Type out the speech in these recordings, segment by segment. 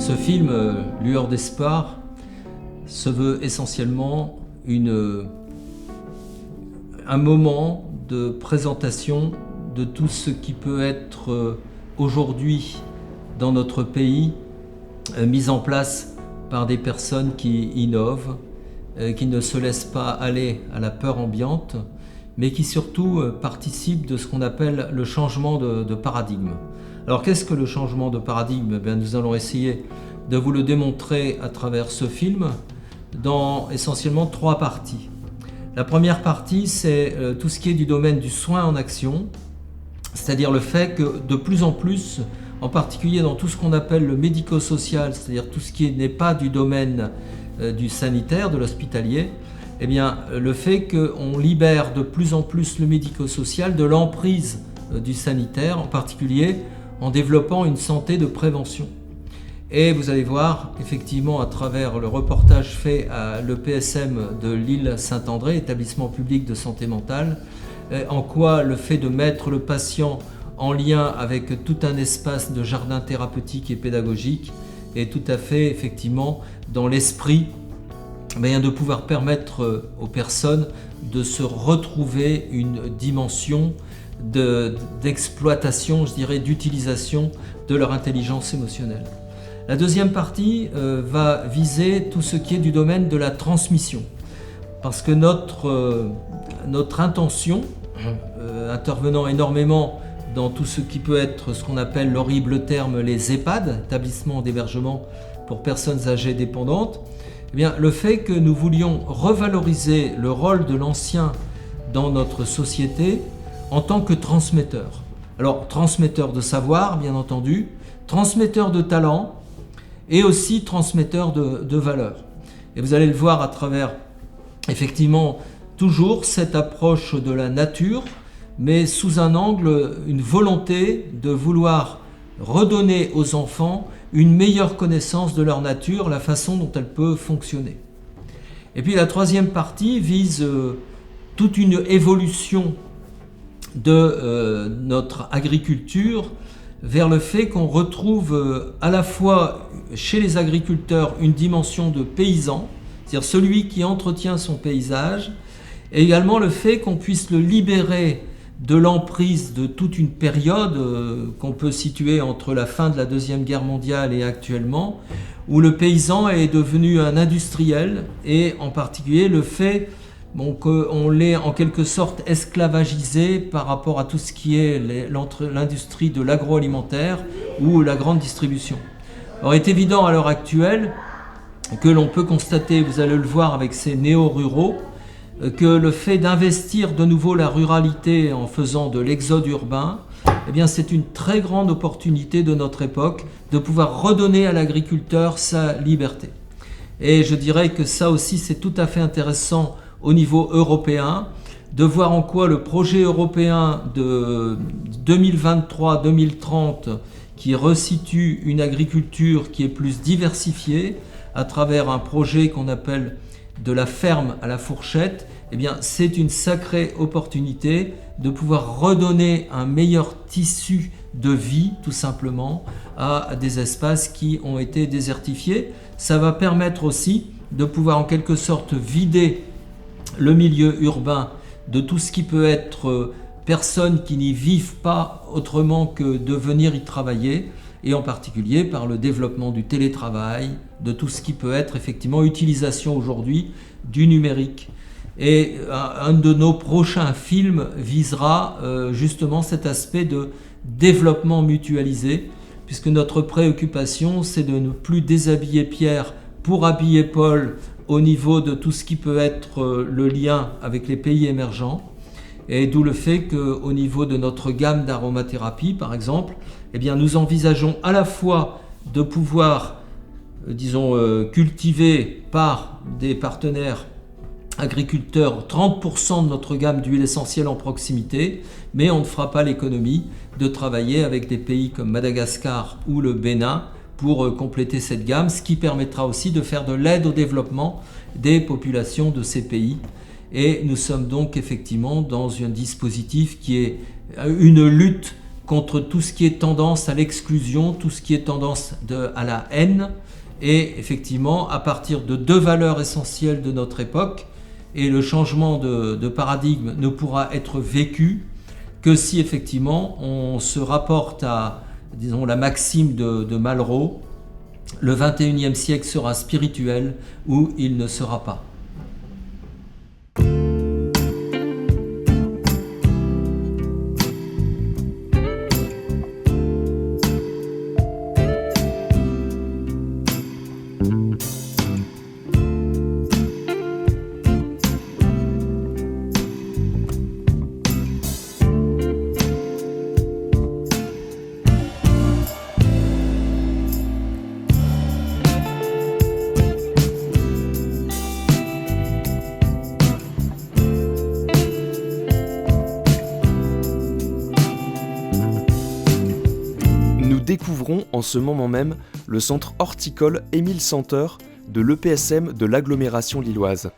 Ce film, Lueur d'espoir, se veut essentiellement un moment de présentation de tout ce qui peut être aujourd'hui dans notre pays mis en place par des personnes qui innovent, qui ne se laissent pas aller à la peur ambiante, mais qui surtout participent de ce qu'on appelle le changement de paradigme. Alors qu'est-ce que le changement de paradigme ? Nous allons essayer de vous le démontrer à travers ce film dans essentiellement 3 parties. La première partie, c'est tout ce qui est du domaine du soin en action, c'est-à-dire le fait que de plus en plus, en particulier dans tout ce qu'on appelle le médico-social, c'est-à-dire tout ce qui n'est pas du domaine du sanitaire, de l'hospitalier, eh bien, le fait qu'on libère de plus en plus le médico-social de l'emprise du sanitaire, en particulier en développant une santé de prévention. Et vous allez voir, effectivement, à travers le reportage fait à l'EPSM de l'île Saint-André, établissement public de santé mentale, en quoi le fait de mettre le patient en lien avec tout un espace de jardin thérapeutique et pédagogique est tout à fait, effectivement, dans l'esprit de pouvoir permettre aux personnes de se retrouver une dimension d'exploitation, je dirais, d'utilisation de leur intelligence émotionnelle. La deuxième partie va viser tout ce qui est du domaine de la transmission. Parce que notre intention, intervenant énormément dans tout ce qui peut être ce qu'on appelle l'horrible terme les EHPAD, établissements d'hébergement pour personnes âgées dépendantes, eh bien, le fait que nous voulions revaloriser le rôle de l'ancien dans notre société en tant que transmetteur. Alors, transmetteur de savoir, bien entendu, transmetteur de talent et aussi transmetteur de valeurs. Et vous allez le voir à travers, effectivement, toujours cette approche de la nature, mais sous un angle, une volonté de vouloir redonner aux enfants une meilleure connaissance de leur nature, la façon dont elle peut fonctionner. Et puis la troisième partie vise toute une évolution de notre agriculture vers le fait qu'on retrouve à la fois chez les agriculteurs une dimension de paysan, c'est-à-dire celui qui entretient son paysage, et également le fait qu'on puisse le libérer de l'emprise de toute une période qu'on peut situer entre la fin de la Deuxième Guerre mondiale et actuellement, où le paysan est devenu un industriel, et en particulier le fait qu'on l'ait en quelque sorte esclavagisé par rapport à tout ce qui est l'industrie de l'agroalimentaire ou la grande distribution. Alors, il est évident à l'heure actuelle que l'on peut constater, vous allez le voir avec ces néo-ruraux, que le fait d'investir de nouveau la ruralité en faisant de l'exode urbain, eh bien c'est une très grande opportunité de notre époque de pouvoir redonner à l'agriculteur sa liberté. Et je dirais que ça aussi c'est tout à fait intéressant au niveau européen, de voir en quoi le projet européen de 2023-2030 qui resitue une agriculture qui est plus diversifiée à travers un projet qu'on appelle de la ferme à la fourchette, eh bien, c'est une sacrée opportunité de pouvoir redonner un meilleur tissu de vie, tout simplement, à des espaces qui ont été désertifiés. Ça va permettre aussi de pouvoir en quelque sorte vider le milieu urbain de tout ce qui peut être personnes qui n'y vivent pas autrement que de venir y travailler, et en particulier par le développement du télétravail, de tout ce qui peut être effectivement utilisation aujourd'hui du numérique. Et un de nos prochains films visera justement cet aspect de développement mutualisé, puisque notre préoccupation c'est de ne plus déshabiller Pierre pour habiller Paul au niveau de tout ce qui peut être le lien avec les pays émergents. Et d'où le fait qu'au niveau de notre gamme d'aromathérapie, par exemple, eh bien, nous envisageons à la fois de pouvoir, cultiver par des partenaires agriculteurs 30% de notre gamme d'huile essentielle en proximité, mais on ne fera pas l'économie de travailler avec des pays comme Madagascar ou le Bénin pour compléter cette gamme, ce qui permettra aussi de faire de l'aide au développement des populations de ces pays. Et nous sommes donc effectivement dans un dispositif qui est une lutte contre tout ce qui est tendance à l'exclusion, tout ce qui est tendance à la haine, et effectivement à partir de deux valeurs essentielles de notre époque, et le changement de paradigme ne pourra être vécu que si effectivement on se rapporte à, disons, la maxime de Malraux, le 21e siècle sera spirituel ou il ne sera pas. Découvrons en ce moment même le centre horticole Émile Senteur de l'EPSM de l'agglomération lilloise.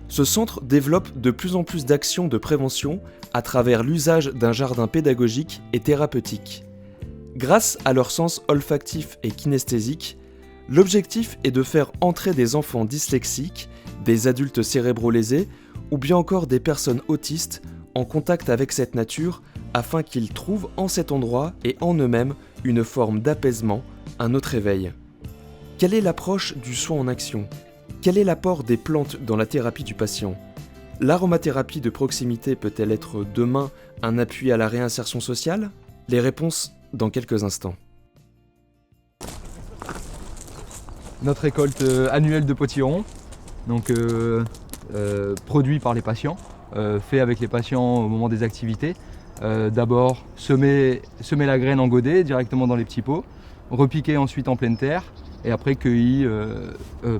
Ce centre développe de plus en plus d'actions de prévention à travers l'usage d'un jardin pédagogique et thérapeutique. Grâce à leur sens olfactif et kinesthésique, l'objectif est de faire entrer des enfants dyslexiques, des adultes cérébro-lésés ou bien encore des personnes autistes en contact avec cette nature afin qu'ils trouvent en cet endroit et en eux-mêmes une forme d'apaisement, un autre éveil. Quelle est l'approche du soin en action ? Quel est l'apport des plantes dans la thérapie du patient ? L'aromathérapie de proximité peut-elle être demain un appui à la réinsertion sociale ? Les réponses dans quelques instants. Notre récolte annuelle de potirons, donc produit par les patients. Fait avec les patients au moment des activités. D'abord semer la graine en godet directement dans les petits pots, repiquer ensuite en pleine terre et après cueilli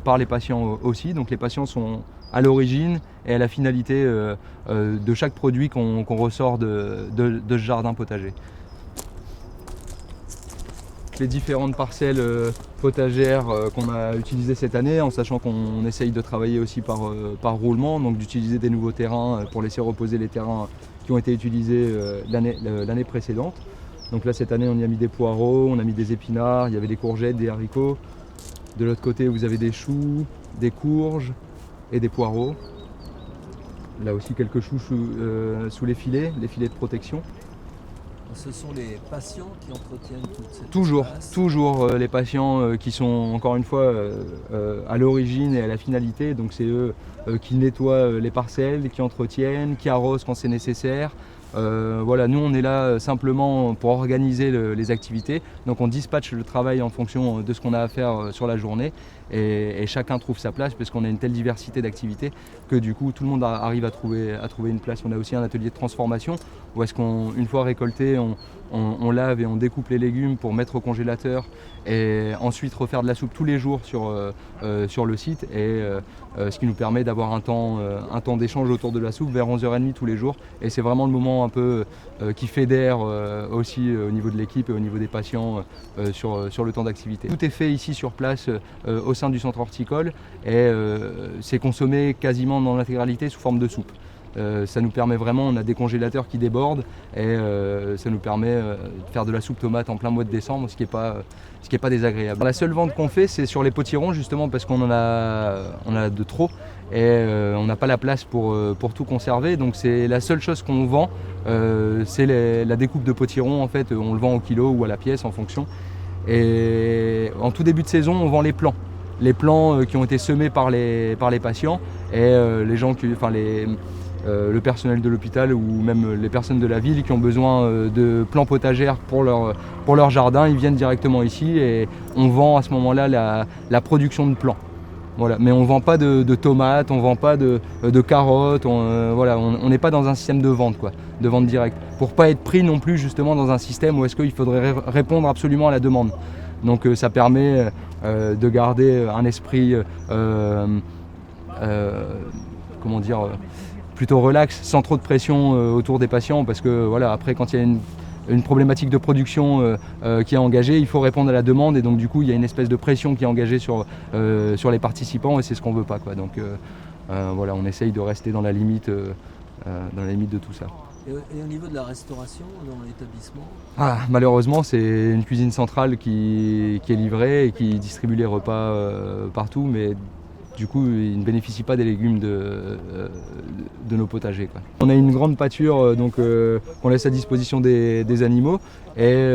par les patients aussi. Donc les patients sont à l'origine et à la finalité de chaque produit qu'on ressort de ce jardin potager. Les différentes parcelles potagères qu'on a utilisées cette année, en sachant qu'on essaye de travailler aussi par roulement, donc d'utiliser des nouveaux terrains pour laisser reposer les terrains qui ont été utilisés l'année précédente. Donc là cette année on y a mis des poireaux, on a mis des épinards, il y avait des courgettes, des haricots. De l'autre côté vous avez des choux, des courges et des poireaux. Là aussi quelques choux sous les filets de protection. Ce sont les patients qui entretiennent toute cette Toujours les patients qui sont encore une fois à l'origine et à la finalité. Donc c'est eux qui nettoient les parcelles, qui entretiennent, qui arrosent quand c'est nécessaire. Voilà, nous on est là simplement pour organiser les activités. Donc on dispatche le travail en fonction de ce qu'on a à faire sur la journée et chacun trouve sa place parce qu'on a une telle diversité d'activités que du coup tout le monde arrive à trouver une place. On a aussi un atelier de transformation où est-ce qu'une fois récolté, on lave et on découpe les légumes pour mettre au congélateur et ensuite refaire de la soupe tous les jours sur le site et ce qui nous permet d'avoir un temps d'échange autour de la soupe vers 11h30 tous les jours et c'est vraiment le moment un peu qui fédère aussi au niveau de l'équipe et au niveau des patients sur le temps d'activité. Tout est fait ici sur place au sein du centre horticole et c'est consommé quasiment dans l'intégralité sous forme de soupe. Ça nous permet vraiment, on a des congélateurs qui débordent et ça nous permet de faire de la soupe tomate en plein mois de décembre, ce qui est pas désagréable. La seule vente qu'on fait, c'est sur les potirons justement parce qu'on en a de trop et on n'a pas la place pour tout conserver. Donc c'est la seule chose qu'on vend, c'est la découpe de potirons. En fait, on le vend au kilo ou à la pièce en fonction. Et en tout début de saison, on vend les plants. Les plants qui ont été semés par les patients et les gens le personnel de l'hôpital ou même les personnes de la ville qui ont besoin de plants potagères pour leur jardin, ils viennent directement ici et on vend à ce moment-là la production de plants. Voilà. Mais on ne vend pas de tomates, on ne vend pas de carottes, on n'est pas dans un système de vente, de vente directe. Pour ne pas être pris non plus justement dans un système où est-ce qu'il faudrait répondre absolument à la demande. Donc ça permet de garder un esprit plutôt relax, sans trop de pression autour des patients, parce que voilà, après quand il y a une problématique de production qui est engagée, il faut répondre à la demande et donc du coup il y a une espèce de pression qui est engagée sur les participants et c'est ce qu'on veut pas. Donc voilà, on essaye de rester dans la limite dans la limite de tout ça. Et au niveau de la restauration dans l'établissement? Malheureusement, c'est une cuisine centrale qui est livrée et qui distribue les repas partout, mais du coup, ils ne bénéficient pas des légumes de nos potagers, quoi. On a une grande pâture qu'on laisse à disposition des animaux et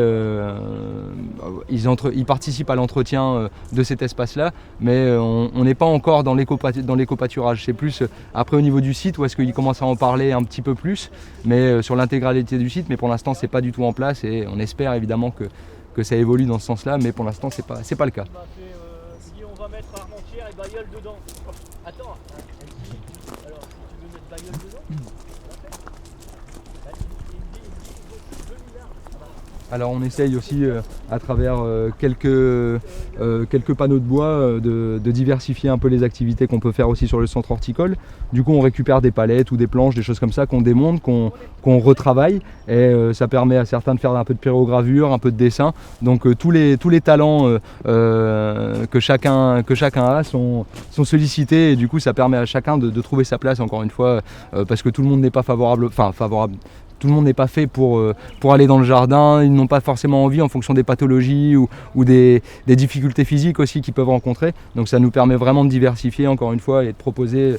ils participent à l'entretien de cet espace-là, mais on n'est pas encore dans l'éco-pâturage. C'est plus après au niveau du site où est-ce qu'ils commencent à en parler un petit peu plus, mais sur l'intégralité du site, mais pour l'instant, c'est pas du tout en place et on espère évidemment que ça évolue dans ce sens-là, mais pour l'instant, c'est pas le cas. On va mettre Armentières et Bailleul dedans. Attends, alors si tu veux mettre Bailleul dedans, alors on essaye aussi à travers quelques panneaux de bois de diversifier un peu les activités qu'on peut faire aussi sur le centre horticole. Du coup on récupère des palettes ou des planches, des choses comme ça qu'on démonte, qu'on retravaille et ça permet à certains de faire un peu de pyrogravure, un peu de dessin. Donc tous les talents que chacun a sont sollicités et du coup ça permet à chacun de trouver sa place encore une fois parce que tout le monde n'est pas favorable. Tout le monde n'est pas fait pour aller dans le jardin, ils n'ont pas forcément envie en fonction des pathologies ou des difficultés physiques aussi qu'ils peuvent rencontrer. Donc ça nous permet vraiment de diversifier encore une fois et de proposer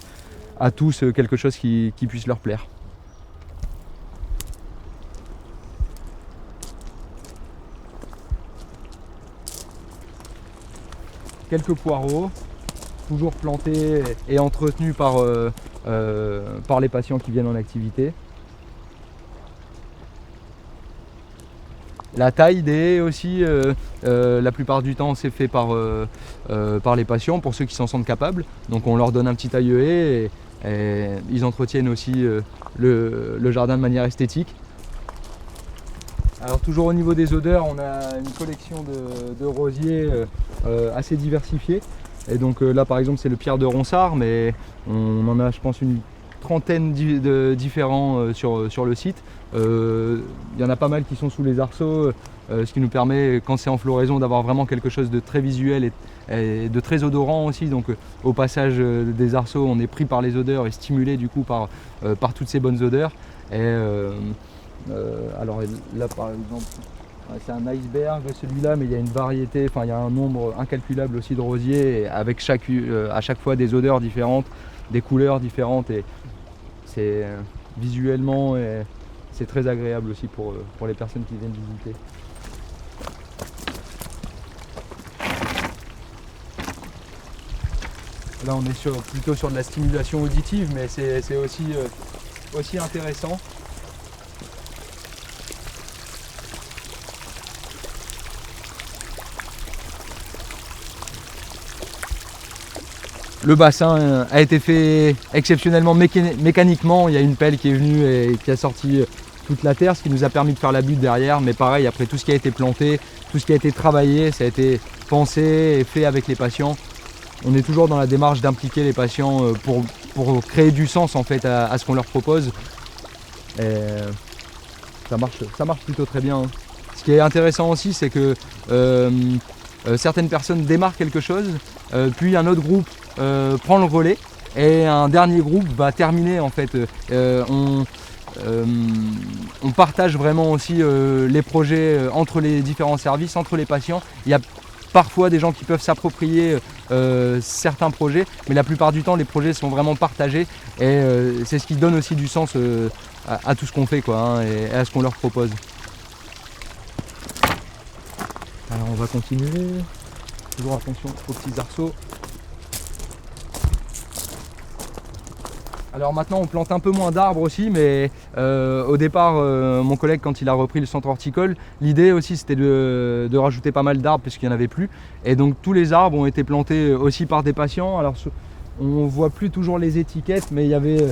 à tous quelque chose qui puisse leur plaire. Quelques poireaux, toujours plantés et entretenus par les patients qui viennent en activité. La taille des haies aussi, la plupart du temps c'est fait par les patients, pour ceux qui s'en sentent capables. Donc on leur donne un petit taille-haie et ils entretiennent aussi le jardin de manière esthétique. Alors toujours au niveau des odeurs, on a une collection de rosiers assez diversifiés. Et donc là par exemple c'est le pierre de Ronsard, mais on en a je pense une trentaine de différents sur le site. Il y en a pas mal qui sont sous les arceaux, ce qui nous permet, quand c'est en floraison, d'avoir vraiment quelque chose de très visuel et de très odorant aussi. Donc au passage des arceaux, on est pris par les odeurs et stimulé du coup par toutes ces bonnes odeurs. Et alors là par exemple, c'est un iceberg celui-là, mais il y a une variété, il y a un nombre incalculable aussi de rosiers avec à chaque fois des odeurs différentes, des couleurs différentes et c'est visuellement c'est très agréable aussi pour les personnes qui viennent visiter. Là on est plutôt sur de la stimulation auditive, mais c'est aussi intéressant. Le bassin a été fait exceptionnellement mécaniquement. Il y a une pelle qui est venue et qui a sorti toute la terre, ce qui nous a permis de faire la butte derrière. Mais pareil, après tout ce qui a été planté, tout ce qui a été travaillé, ça a été pensé et fait avec les patients. On est toujours dans la démarche d'impliquer les patients pour créer du sens en fait à ce qu'on leur propose. Et ça marche plutôt très bien. Ce qui est intéressant aussi, c'est que certaines personnes démarrent quelque chose, puis un autre groupe prend le relais et un dernier groupe va terminer en fait. On partage vraiment aussi les projets entre les différents services, entre les patients. Il y a parfois des gens qui peuvent s'approprier certains projets, mais la plupart du temps les projets sont vraiment partagés et c'est ce qui donne aussi du sens à tout ce qu'on fait quoi, et à ce qu'on leur propose. Alors on va continuer, toujours attention aux petits arceaux. Alors maintenant on plante un peu moins d'arbres aussi, mais au départ mon collègue quand il a repris le centre horticole, l'idée aussi c'était de rajouter pas mal d'arbres puisqu'il n'y en avait plus. Et donc tous les arbres ont été plantés aussi par des patients. Alors on voit plus toujours les étiquettes, mais il y avait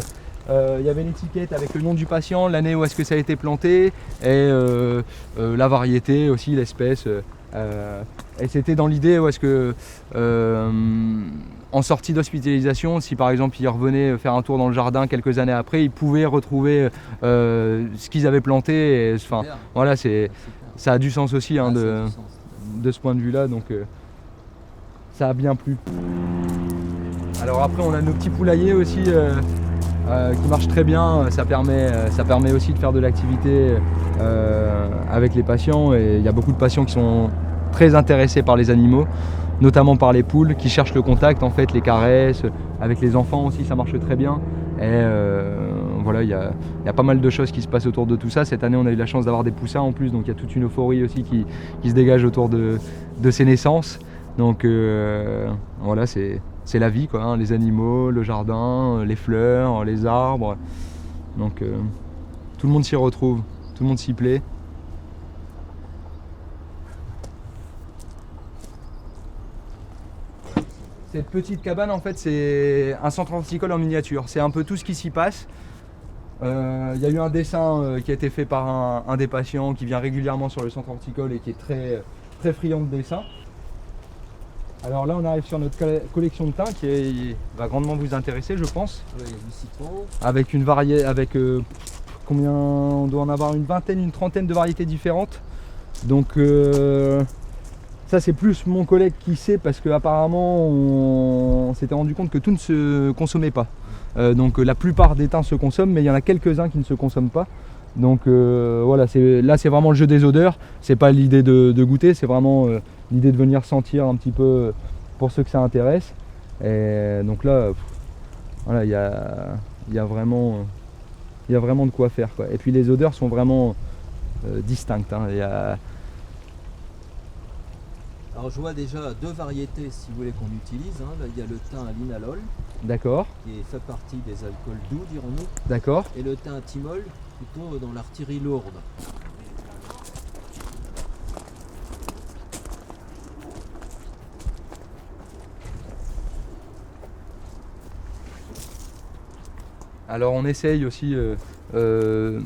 l'étiquette avec le nom du patient, l'année où est-ce que ça a été planté et la variété aussi, l'espèce. Et c'était dans l'idée où est-ce que en sortie d'hospitalisation, si par exemple ils revenaient faire un tour dans le jardin quelques années après, ils pouvaient retrouver ce qu'ils avaient planté. Et, voilà, ça a du sens aussi de ce point de vue-là, donc ça a bien plu. Alors après on a nos petits poulaillers aussi qui marche très bien. Ça permet aussi de faire de l'activité avec les patients, et il y a beaucoup de patients qui sont très intéressés par les animaux, notamment par les poules, qui cherchent le contact, en fait, les caresses. Avec les enfants aussi, ça marche très bien. Et voilà, il y a pas mal de choses qui se passent autour de tout ça. Cette année, on a eu la chance d'avoir des poussins en plus, donc il y a toute une euphorie aussi qui se dégage autour de ces naissances. Donc voilà, c'est la vie, quoi, hein, les animaux, le jardin, les fleurs, les arbres. Donc tout le monde s'y retrouve, tout le monde s'y plaît. Cette petite cabane, en fait, c'est un centre horticole en miniature. C'est un peu tout ce qui s'y passe. Il y a eu un dessin qui a été fait par un des patients qui vient régulièrement sur le centre horticole et qui est très, très friand de dessin. Alors là, on arrive sur notre collection de thym qui va grandement vous intéresser, je pense. Il y a du citron. Avec une variété, combien on doit en avoir une vingtaine, une trentaine de variétés différentes. Donc ça, c'est plus mon collègue qui sait, parce qu'apparemment on s'était rendu compte que tout ne se consommait pas. Donc la plupart des thym se consomment, mais il y en a quelques-uns qui ne se consomment pas. Donc voilà, là c'est vraiment le jeu des odeurs. C'est pas l'idée de goûter, c'est vraiment l'idée de venir sentir un petit peu pour ceux que ça intéresse. Et donc là, voilà, il y a vraiment de quoi faire, quoi. Et puis les odeurs sont vraiment distinctes, hein. Alors je vois déjà deux variétés, si vous voulez, qu'on utilise, hein. Là, il y a le thym à linalol, D'accord, qui fait partie des alcools doux, dirons-nous, d'accord. et le thym à thymol, plutôt dans l'artillerie lourde. Alors on essaye aussi de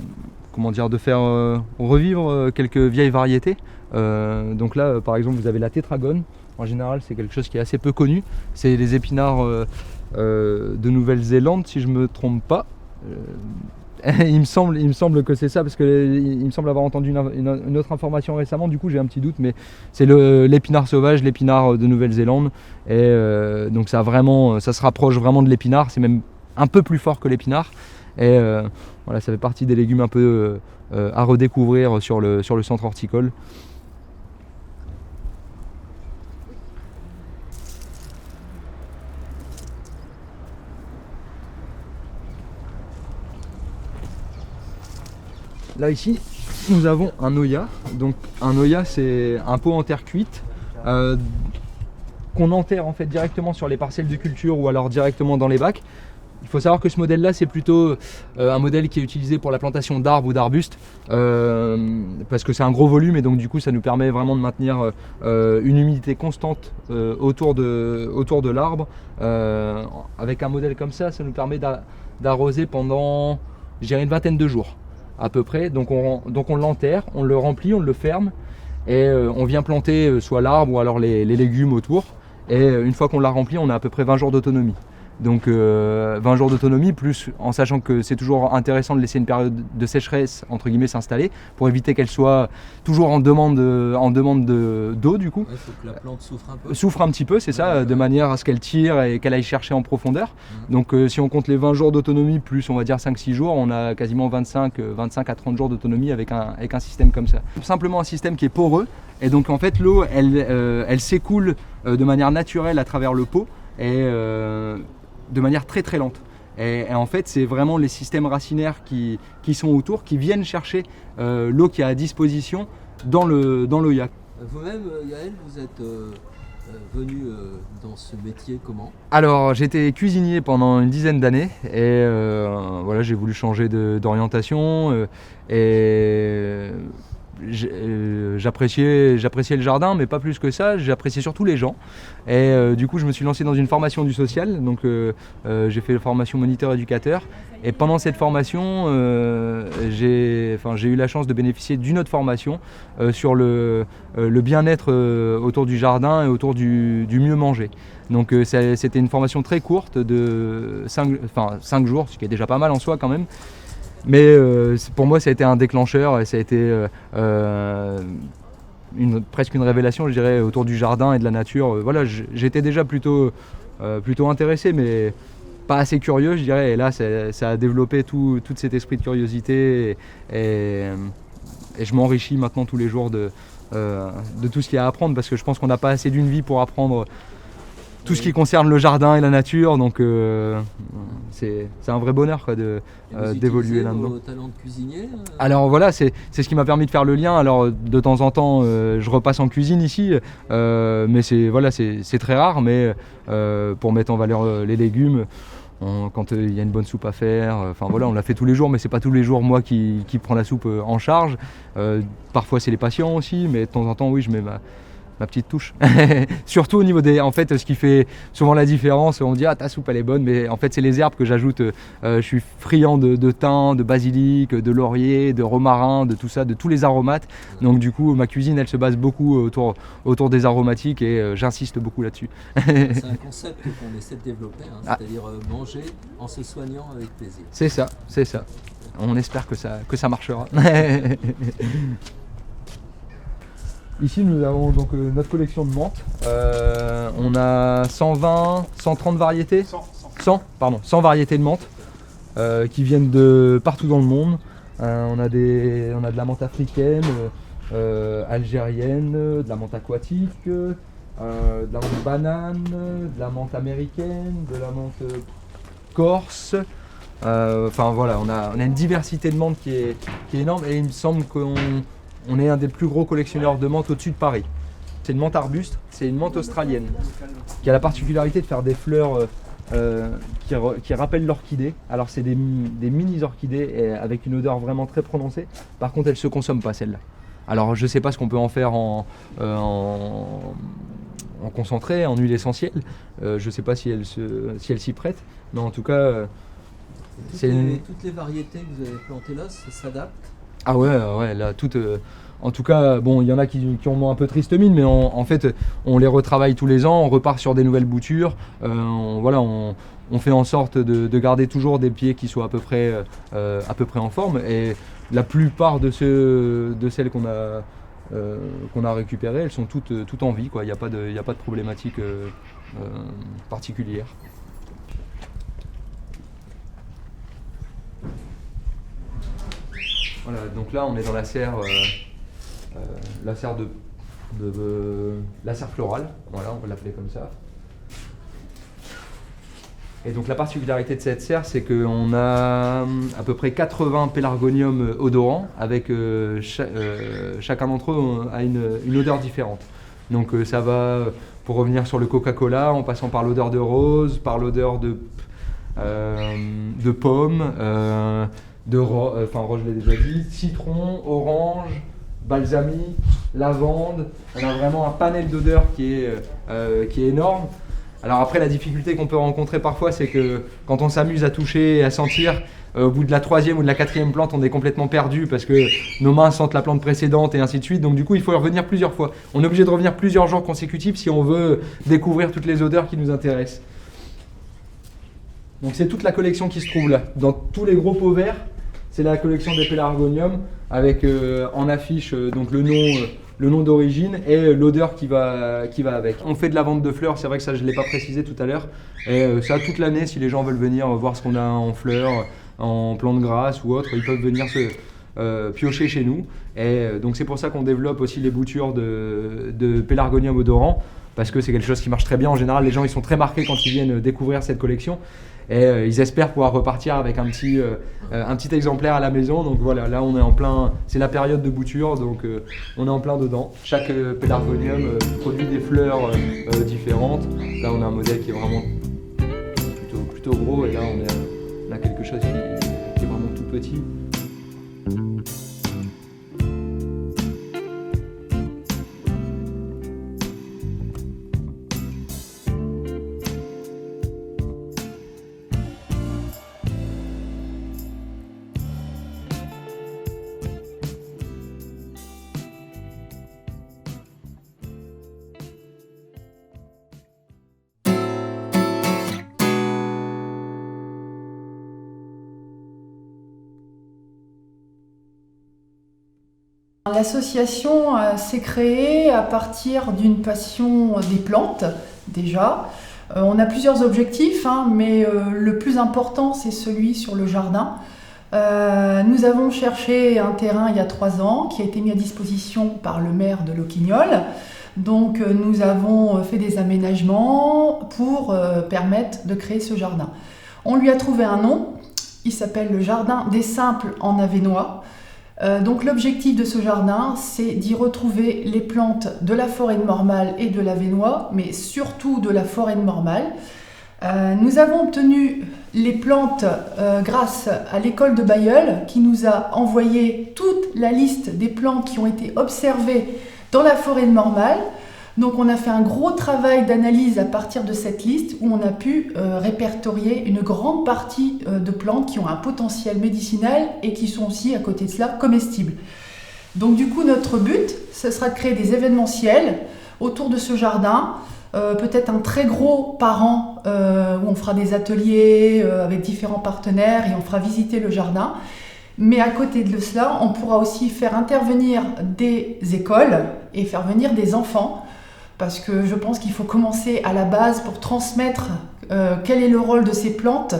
faire revivre quelques vieilles variétés. Donc là, par exemple, vous avez la tétragone. En général, c'est quelque chose qui est assez peu connu. C'est les épinards de Nouvelle-Zélande, si je ne me trompe pas. Il me semble que c'est ça, parce qu'il me semble avoir entendu une autre information récemment, du coup j'ai un petit doute, mais c'est l'épinard sauvage, l'épinard de Nouvelle-Zélande. Et donc ça se rapproche vraiment de l'épinard, c'est même un peu plus fort que l'épinard. Et voilà, ça fait partie des légumes un peu à redécouvrir sur le centre horticole. Là ici, nous avons un Oya. Donc un Oya, c'est un pot en terre cuite qu'on enterre en fait directement sur les parcelles de culture ou alors directement dans les bacs. Il faut savoir que ce modèle-là, c'est plutôt un modèle qui est utilisé pour la plantation d'arbres ou d'arbustes, parce que c'est un gros volume et donc du coup ça nous permet vraiment de maintenir une humidité constante autour de l'arbre. Avec un modèle comme ça, ça nous permet d'arroser pendant, je dirais, une vingtaine de jours à peu près. Donc on l'enterre, on le remplit, on le ferme et on vient planter soit l'arbre ou alors les légumes autour. Et une fois qu'on l'a rempli, on a à peu près 20 jours d'autonomie. Donc 20 jours d'autonomie, plus en sachant que c'est toujours intéressant de laisser une période de sécheresse entre guillemets s'installer pour éviter qu'elle soit toujours en demande d'eau du coup. Il faut que la plante souffre un petit peu, c'est ça, de manière à ce qu'elle tire et qu'elle aille chercher en profondeur. Donc si on compte les 20 jours d'autonomie plus on va dire 5-6 jours, on a quasiment 25 à 30 jours d'autonomie avec un système comme ça. Simplement un système qui est poreux et donc en fait l'eau elle s'écoule de manière naturelle à travers le pot et de manière très très lente. Et en fait, c'est vraiment les systèmes racinaires qui sont autour, qui viennent chercher l'eau qui est à disposition dans l'Oya. Vous-même, Yael, vous êtes venu dans ce métier comment? Alors, j'étais cuisinier pendant une dizaine d'années et voilà, j'ai voulu changer d'orientation et j'appréciais le jardin, mais pas plus que ça, j'appréciais surtout les gens. Et du coup, je me suis lancé dans une formation du social, donc j'ai fait la formation moniteur éducateur. Et pendant cette formation, j'ai eu la chance de bénéficier d'une autre formation sur le bien-être autour du jardin et autour du mieux manger. Donc c'était une formation très courte de 5 jours, ce qui est déjà pas mal en soi quand même. Mais pour moi, ça a été un déclencheur et ça a été presque une révélation, je dirais, autour du jardin et de la nature. Voilà, j'étais déjà plutôt intéressé, mais pas assez curieux, je dirais. Et là, ça a développé tout cet esprit de curiosité. Et je m'enrichis maintenant tous les jours de tout ce qu'il y a à apprendre, parce que je pense qu'on n'a pas assez d'une vie pour apprendre tout ce qui concerne le jardin et la nature. Donc c'est un vrai bonheur quoi, d'évoluer là-dedans. Vos talents de cuisinier Alors voilà, c'est ce qui m'a permis de faire le lien. Alors de temps en temps, je repasse en cuisine ici, mais c'est très rare. Mais pour mettre en valeur les légumes, quand il y a une bonne soupe à faire, enfin voilà, on la fait tous les jours, mais c'est pas tous les jours moi qui prends la soupe en charge. Parfois c'est les patients aussi, mais de temps en temps oui, je mets ma petite touche. Surtout au niveau des... En fait, ce qui fait souvent la différence, on dit « Ah, ta soupe, elle est bonne », mais en fait, c'est les herbes que j'ajoute. Je suis friand de thym, de basilic, de laurier, de romarin, de tout ça, de tous les aromates. Donc du coup, ma cuisine, elle se base beaucoup autour des aromatiques et j'insiste beaucoup là-dessus. C'est un concept qu'on essaie de développer, hein, c'est-à-dire manger en se soignant avec plaisir. C'est ça, c'est ça. On espère que ça marchera. Ici nous avons donc notre collection de menthes. On a 130 variétés. 100 variétés de menthes qui viennent de partout dans le monde. On a de la menthe africaine, algérienne, de la menthe aquatique, de la menthe banane, de la menthe américaine, de la menthe corse. Enfin voilà, on a une diversité de menthes qui est énorme, et il me semble qu'on est un des plus gros collectionneurs de menthe au-dessus de Paris. C'est une menthe arbuste, c'est une menthe australienne qui a la particularité de faire des fleurs qui rappellent l'orchidée. Alors c'est des mini orchidées avec une odeur vraiment très prononcée. Par contre, elles ne se consomment pas, celles-là. Alors je ne sais pas ce qu'on peut en faire en concentré, en huile essentielle. Je ne sais pas si elles s'y prêtent, mais en tout cas... Toutes les variétés que vous avez plantées là, ça s'adapte? Ah ouais, là, toutes... en tout cas, bon, il y en a qui ont un peu triste mine, mais en fait, on les retravaille tous les ans, on repart sur des nouvelles boutures. On fait en sorte de garder toujours des pieds qui soient à peu près en forme. Et la plupart de celles qu'on a récupérées, elles sont toutes en vie, quoi. Il n'y a pas de problématique particulière. Voilà, donc là on est dans la serre, la serre florale, voilà, on va l'appeler comme ça. Et donc la particularité de cette serre, c'est qu'on a à peu près 80 pélargoniums odorants, avec chacun d'entre eux a une odeur différente. Donc ça va, pour revenir sur le Coca-Cola, en passant par l'odeur de rose, par l'odeur de pomme, rose je l'ai déjà dit, citron, orange, balsamique, lavande. On a vraiment un panel d'odeurs qui est énorme. Alors après, la difficulté qu'on peut rencontrer parfois, c'est que quand on s'amuse à toucher et à sentir, au bout de la 3e ou de la 4e plante, on est complètement perdu parce que nos mains sentent la plante précédente et ainsi de suite. Donc du coup, il faut y revenir plusieurs fois. On est obligé de revenir plusieurs jours consécutifs si on veut découvrir toutes les odeurs qui nous intéressent. Donc c'est toute la collection qui se trouve là. Dans tous les gros pots verts, c'est la collection des pélargoniums avec en affiche donc le nom d'origine et l'odeur qui va avec. On fait de la vente de fleurs, c'est vrai que ça je ne l'ai pas précisé tout à l'heure. Et ça toute l'année, si les gens veulent venir voir ce qu'on a en fleurs, en plantes grasses ou autres, ils peuvent venir se piocher chez nous. Et donc c'est pour ça qu'on développe aussi les boutures de pélargonium odorant, parce que c'est quelque chose qui marche très bien. En général, les gens ils sont très marqués quand ils viennent découvrir cette collection. Et ils espèrent pouvoir repartir avec un petit exemplaire à la maison. Donc voilà, là on est en plein, c'est la période de bouture, donc on est en plein dedans. Chaque pélargonium produit des fleurs différentes. Là on a un modèle qui est vraiment plutôt gros, et là on a quelque chose qui est vraiment tout petit. L'association s'est créée à partir d'une passion des plantes, déjà. On a plusieurs objectifs, mais le plus important, c'est celui sur le jardin. Nous avons cherché un terrain il y a 3 ans qui a été mis à disposition par le maire de Locquignol. Donc nous avons fait des aménagements pour permettre de créer ce jardin. On lui a trouvé un nom, il s'appelle le Jardin des Simples en Avesnois. Donc l'objectif de ce jardin, c'est d'y retrouver les plantes de la forêt de Mormal et de l'Avesnois, mais surtout de la forêt de Mormal. Nous avons obtenu les plantes grâce à l'école de Bailleul qui nous a envoyé toute la liste des plantes qui ont été observées dans la forêt de Mormal. Donc on a fait un gros travail d'analyse à partir de cette liste où on a pu répertorier une grande partie de plantes qui ont un potentiel médicinal et qui sont aussi à côté de cela comestibles. Donc du coup notre but, ce sera de créer des événementiels autour de ce jardin, peut-être un très gros par an où on fera des ateliers avec différents partenaires et on fera visiter le jardin. Mais à côté de cela, on pourra aussi faire intervenir des écoles et faire venir des enfants. Parce que je pense qu'il faut commencer à la base pour transmettre quel est le rôle de ces plantes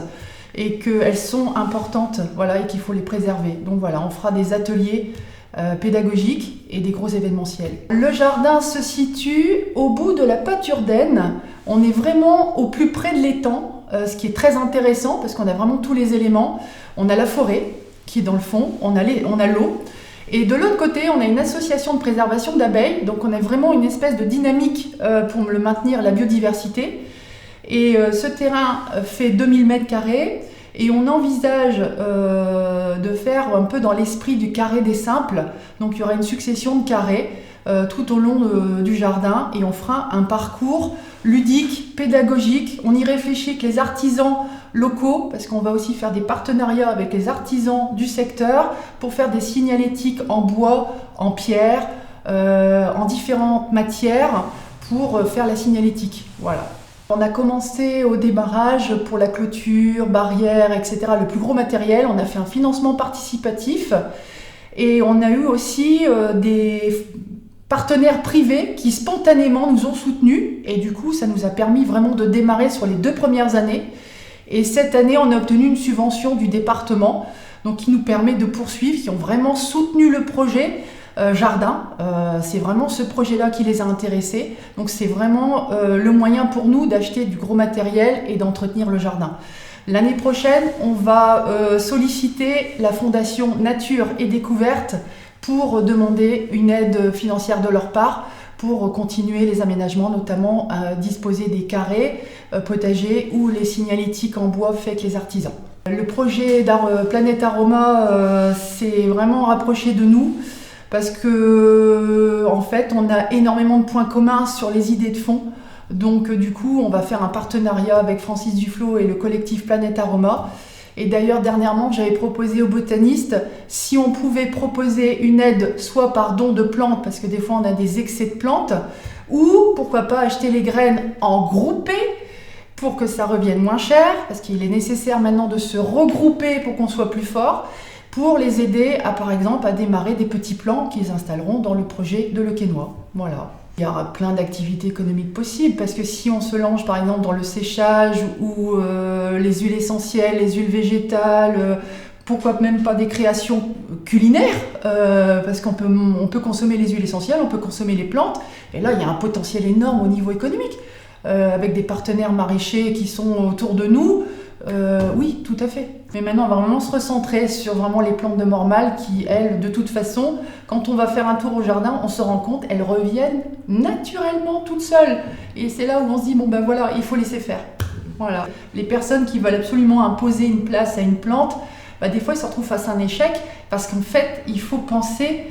et qu'elles sont importantes, voilà, et qu'il faut les préserver. Donc voilà, on fera des ateliers pédagogiques et des gros événementiels. Le jardin se situe au bout de la Pâture-d'Aisne. On est vraiment au plus près de l'étang, ce qui est très intéressant parce qu'on a vraiment tous les éléments. On a la forêt qui est dans le fond, on a l'eau. Et de l'autre côté, on a une association de préservation d'abeilles, donc on a vraiment une espèce de dynamique pour le maintenir la biodiversité. Et ce terrain fait 2000 m² et on envisage de faire un peu dans l'esprit du carré des simples. Donc il y aura une succession de carrés tout au long du jardin et on fera un parcours ludique, pédagogique. On y réfléchit avec les artisans locaux parce qu'on va aussi faire des partenariats avec les artisans du secteur pour faire des signalétiques en bois, en pierre, en différentes matières pour faire la signalétique. Voilà. On a commencé au démarrage pour la clôture, barrière, etc. Le plus gros matériel, on a fait un financement participatif et on a eu aussi des partenaires privés qui spontanément nous ont soutenus et du coup ça nous a permis vraiment de démarrer sur les 2 premières années. Et cette année, on a obtenu une subvention du département donc qui nous permet de poursuivre, qui ont vraiment soutenu le projet jardin. C'est vraiment ce projet-là qui les a intéressés. Donc c'est vraiment le moyen pour nous d'acheter du gros matériel et d'entretenir le jardin. L'année prochaine, on va solliciter la Fondation Nature et Découverte pour demander une aide financière de leur part pour continuer les aménagements, notamment à disposer des carrés potagers ou les signalétiques en bois faits avec les artisans. Le projet Planète Aroma s'est vraiment rapproché de nous parce que en fait on a énormément de points communs sur les idées de fond. Donc du coup on va faire un partenariat avec Francis Duflot et le collectif Planète Aroma. Et d'ailleurs, dernièrement, j'avais proposé aux botanistes si on pouvait proposer une aide, soit par don de plantes, parce que des fois on a des excès de plantes, ou pourquoi pas acheter les graines en groupé pour que ça revienne moins cher, parce qu'il est nécessaire maintenant de se regrouper pour qu'on soit plus fort, pour les aider à, par exemple, à démarrer des petits plants qu'ils installeront dans le projet de Locquignol. Voilà. Il y aura plein d'activités économiques possibles parce que si on se lance par exemple dans le séchage ou les huiles essentielles, les huiles végétales, pourquoi même pas des créations culinaires parce qu'on peut consommer les huiles essentielles, on peut consommer les plantes et là il y a un potentiel énorme au niveau économique avec des partenaires maraîchers qui sont autour de nous. Oui, tout à fait. Mais maintenant, on va vraiment se recentrer sur vraiment les plantes de Mormal qui, elles, de toute façon, quand on va faire un tour au jardin, on se rend compte, elles reviennent naturellement toutes seules. Et c'est là où on se dit, bon ben voilà, il faut laisser faire. Voilà. Les personnes qui veulent absolument imposer une place à une plante, des fois, ils se retrouvent face à un échec parce qu'en fait, il faut penser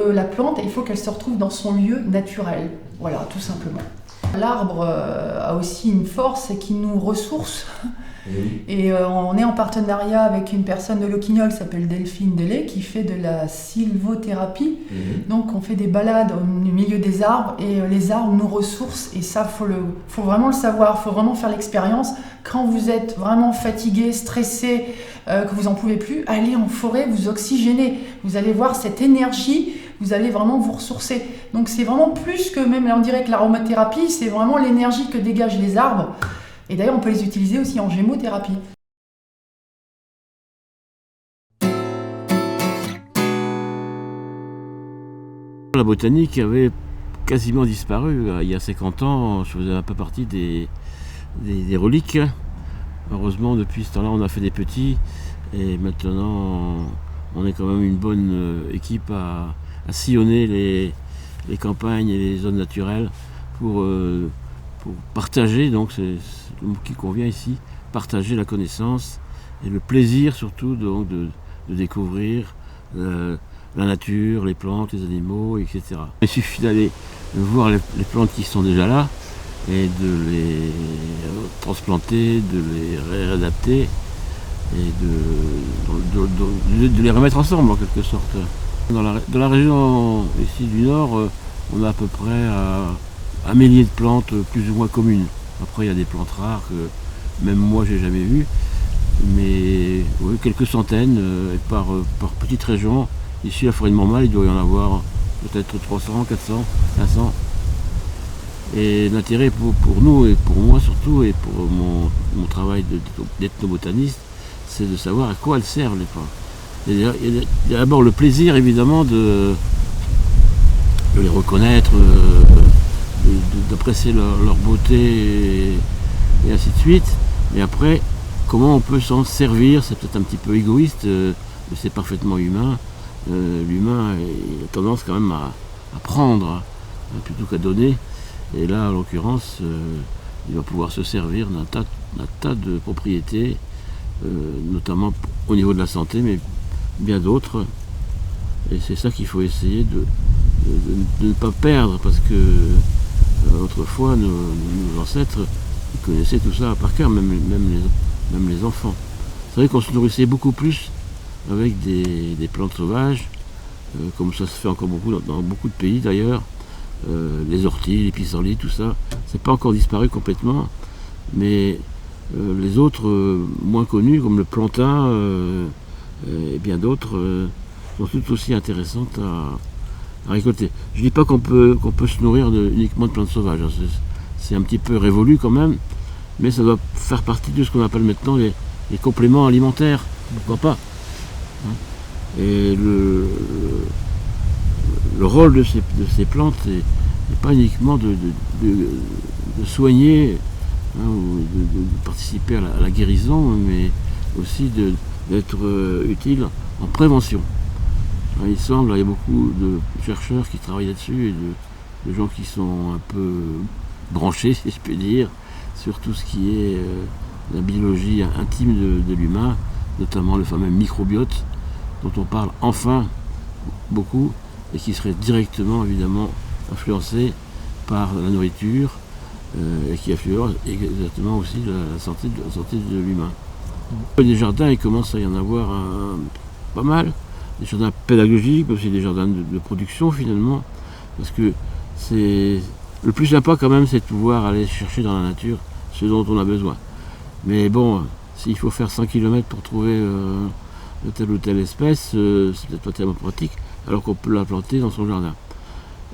la plante, il faut qu'elle se retrouve dans son lieu naturel. Voilà, tout simplement. L'arbre a aussi une force, c'est qu'il nous ressource. Et on est en partenariat avec une personne de Locquignol qui s'appelle Delphine Delay qui fait de la sylvothérapie. Donc on fait des balades au milieu des arbres et les arbres nous ressourcent et ça faut vraiment le savoir, faut vraiment faire l'expérience. Quand vous êtes vraiment fatigué, stressé, que vous en pouvez plus, allez en forêt, vous oxygénez, vous allez voir cette énergie, vous allez vraiment vous ressourcer. Donc c'est vraiment plus que même, on dirait que l'aromathérapie, c'est vraiment l'énergie que dégagent les arbres. Et d'ailleurs, on peut les utiliser aussi en gémothérapie. La botanique avait quasiment disparu. Il y a 50 ans, je faisais un peu partie des reliques. Heureusement, depuis ce temps-là, on a fait des petits. Et maintenant, on est quand même une bonne équipe à sillonner les campagnes et les zones naturelles pour partager, donc c'est le mot qui convient ici, partager la connaissance et le plaisir surtout donc, de découvrir la nature, les plantes, les animaux, etc. Il suffit d'aller voir les plantes qui sont déjà là et de les transplanter, de les réadapter et de les remettre ensemble en quelque sorte. Dans la région ici du Nord, on a à peu près un millier de plantes plus ou moins communes. Après il y a des plantes rares que même moi j'ai jamais vues, mais oui, quelques centaines par petite région. Ici, la forêt de Montmal, il doit y en avoir peut-être 300, 400, 500. Et l'intérêt pour nous, et pour moi surtout, et pour mon travail d'ethnobotaniste, c'est de savoir à quoi elles servent les plantes. Il y a d'abord le plaisir, évidemment, de les reconnaître, d'apprécier leur beauté, et ainsi de suite. Et après, comment on peut s'en servir, c'est peut-être un petit peu égoïste, mais c'est parfaitement humain. L'humain il a tendance quand même à prendre hein, plutôt qu'à donner. Et là, en l'occurrence, il va pouvoir se servir d'un tas de propriétés, notamment au niveau de la santé, mais bien d'autres. Et c'est ça qu'il faut essayer de ne pas perdre, parce que autrefois, nos ancêtres ils connaissaient tout ça par cœur, même les enfants. C'est vrai qu'on se nourrissait beaucoup plus avec des plantes sauvages, comme ça se fait encore beaucoup dans beaucoup de pays d'ailleurs. Les orties, les pissenlits, tout ça, c'est pas encore disparu complètement, mais les autres moins connus, comme le plantain et bien d'autres, sont tout aussi intéressantes à récolter. Je dis pas qu'on peut se nourrir uniquement de plantes sauvages, hein. C'est un petit peu révolu quand même, mais ça doit faire partie de ce qu'on appelle maintenant les compléments alimentaires, pourquoi pas. Et le rôle de ces plantes n'est pas uniquement de soigner hein, ou de participer à la guérison, mais aussi d'être utile en prévention. Il semble, il y a beaucoup de chercheurs qui travaillent là-dessus et de gens qui sont un peu branchés, si je puis dire, sur tout ce qui est la biologie intime de l'humain, notamment le fameux microbiote, dont on parle enfin beaucoup et qui serait directement évidemment influencé par la nourriture et qui influence exactement aussi la santé de l'humain. Des jardins, il commence à y en avoir pas mal, des jardins pédagogiques, mais aussi des jardins de production finalement, parce que c'est le plus sympa quand même, c'est de pouvoir aller chercher dans la nature ce dont on a besoin. Mais bon, s'il faut faire 100 km pour trouver telle ou telle espèce, c'est peut-être pas tellement pratique, alors qu'on peut la planter dans son jardin.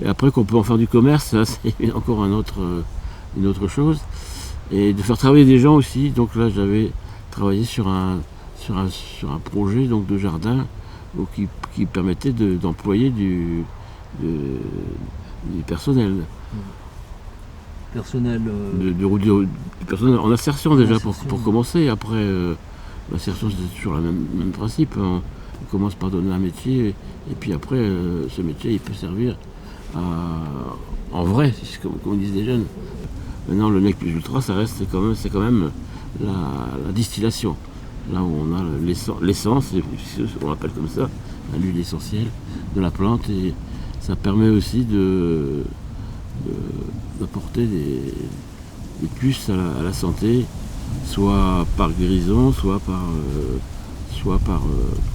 Et après qu'on peut en faire du commerce, ça, c'est encore une autre chose. Et de faire travailler des gens aussi, donc là j'avais travaillé sur un projet donc, de jardin qui permettait d'employer du personnel. Personnel, du personnel en insertion déjà pour commencer. Après, l'insertion c'est toujours le même principe. On commence par donner un métier et puis après ce métier il peut servir en vrai, comme disent les jeunes. Maintenant le nec plus ultra c'est quand même la distillation. Là où on a l'essence, on l'appelle comme ça, l'huile essentielle de la plante, et ça permet aussi d'apporter des plus à la santé, soit par guérison, soit par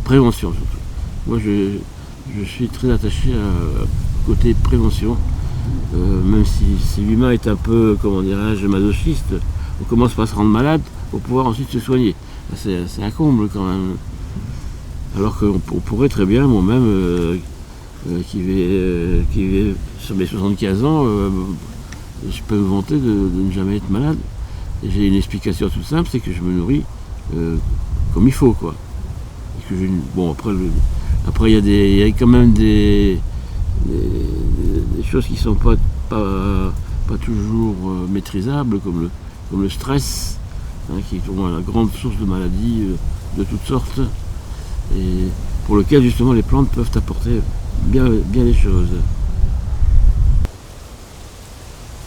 prévention surtout. Moi je suis très attaché au côté prévention, même si l'humain est un peu, comment dirais-je, masochiste, on commence par se rendre malade pour pouvoir ensuite se soigner. C'est un comble quand même. Alors qu'on pourrait très bien, moi-même, qui vais sur mes 75 ans, je peux me vanter de ne jamais être malade. Et j'ai une explication toute simple, c'est que je me nourris comme il faut, quoi. Et que bon, après il y a quand même des choses qui sont pas toujours maîtrisables, comme le stress, hein, qui est pour moi la grande source de maladies de toutes sortes, et pour lequel justement les plantes peuvent apporter bien les choses.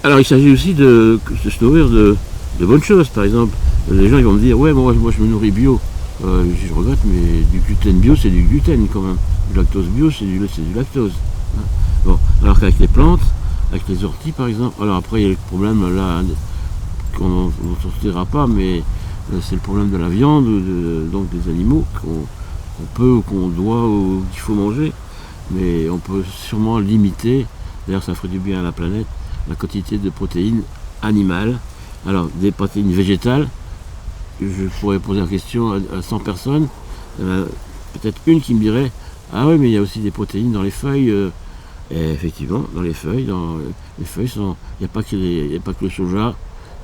Alors il s'agit aussi de se nourrir de bonnes choses. Par exemple, les gens ils vont me dire ouais moi je me nourris bio. Je regrette, mais du gluten bio c'est du gluten quand même. Du lactose bio c'est du lactose. Hein. Bon, alors qu'avec les plantes, avec les orties par exemple, alors après il y a le problème là qu'on ne sortira pas, mais c'est le problème de la viande, donc des animaux qu'on peut, ou qu'on doit, ou qu'il faut manger, mais on peut sûrement limiter, d'ailleurs ça ferait du bien à la planète, la quantité de protéines animales. Alors des protéines végétales, je pourrais poser la question à 100 personnes, peut-être une qui me dirait ah oui mais il y a aussi des protéines dans les feuilles. Et effectivement, dans les feuilles, il n'y a pas que le soja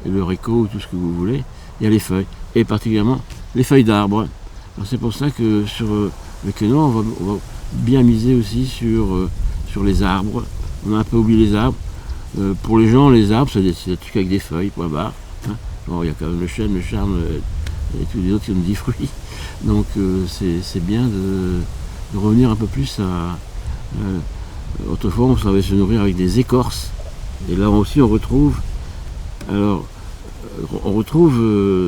et le haricot ou tout ce que vous voulez, il y a les feuilles, et particulièrement les feuilles d'arbres. Alors c'est pour ça que sur le quinoa, on va bien miser aussi sur les arbres. On a un peu oublié les arbres. Pour les gens, les arbres, c'est des trucs avec des feuilles, point barre. Hein. Bon, il y a quand même le chêne, le charme et tous les autres qui ont des fruits. Donc c'est bien de revenir un peu plus à... autrefois, on savait se nourrir avec des écorces. Et là aussi, on retrouve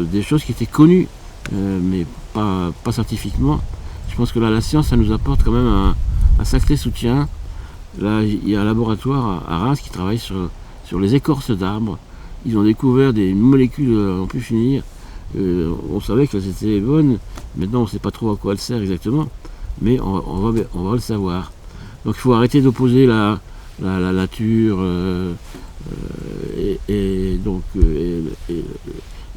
des choses qui étaient connues, mais pas scientifiquement. Je pense que là, la science, ça nous apporte quand même un sacré soutien. Là, il y a un laboratoire à Reims qui travaille sur les écorces d'arbres. Ils ont découvert des molécules à n'en plus finir. On savait qu'elles étaient bonnes. Maintenant, on ne sait pas trop à quoi elles servent exactement, mais on va le savoir. Donc il faut arrêter d'opposer la nature et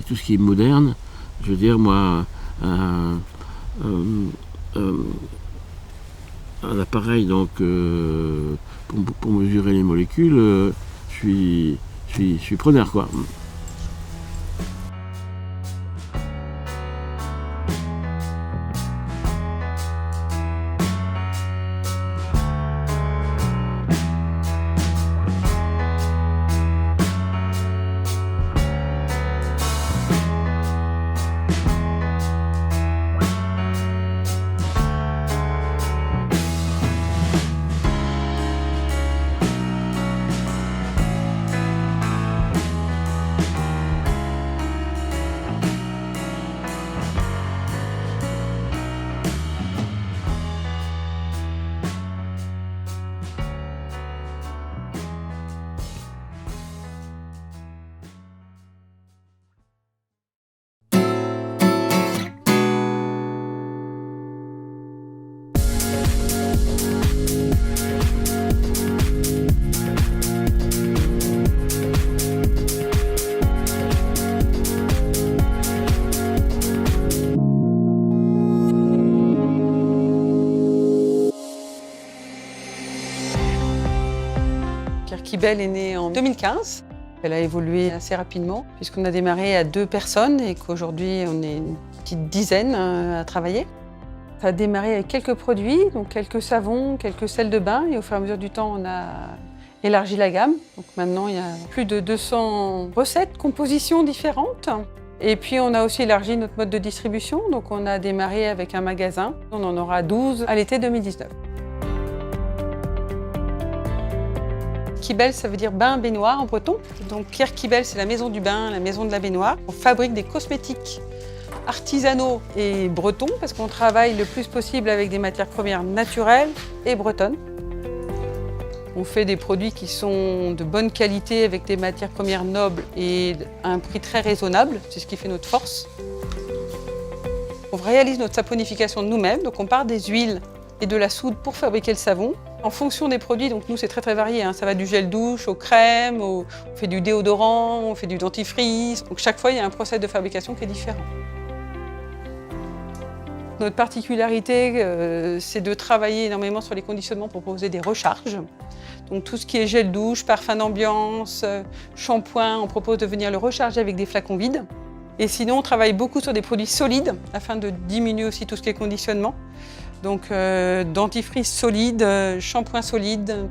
tout ce qui est moderne. Je veux dire, moi, un appareil donc, pour mesurer les molécules, je suis preneur, quoi. Kibel est née en 2015. Elle a évolué assez rapidement puisqu'on a démarré à 2 personnes et qu'aujourd'hui on est une petite dizaine à travailler. Ça a démarré avec quelques produits, donc quelques savons, quelques sels de bain, et au fur et à mesure du temps on a élargi la gamme. Donc maintenant il y a plus de 200 recettes, compositions différentes. Et puis on a aussi élargi notre mode de distribution, donc on a démarré avec un magasin. On en aura 12 à l'été 2019. Kibel, ça veut dire bain, baignoire en breton. Donc Pierre Kibel, c'est la maison du bain, la maison de la baignoire. On fabrique des cosmétiques artisanaux et bretons parce qu'on travaille le plus possible avec des matières premières naturelles et bretonnes. On fait des produits qui sont de bonne qualité avec des matières premières nobles et à un prix très raisonnable. C'est ce qui fait notre force. On réalise notre saponification nous-mêmes, donc on part des huiles et de la soude pour fabriquer le savon. En fonction des produits, donc nous c'est très varié, hein. Ça va du gel douche aux crèmes, on fait du déodorant, on fait du dentifrice. Donc chaque fois il y a un process de fabrication qui est différent. Notre particularité, c'est de travailler énormément sur les conditionnements pour proposer des recharges. Donc tout ce qui est gel douche, parfum d'ambiance, shampoing, on propose de venir le recharger avec des flacons vides. Et sinon, on travaille beaucoup sur des produits solides afin de diminuer aussi tout ce qui est conditionnement. Donc dentifrice solide, shampoing solide.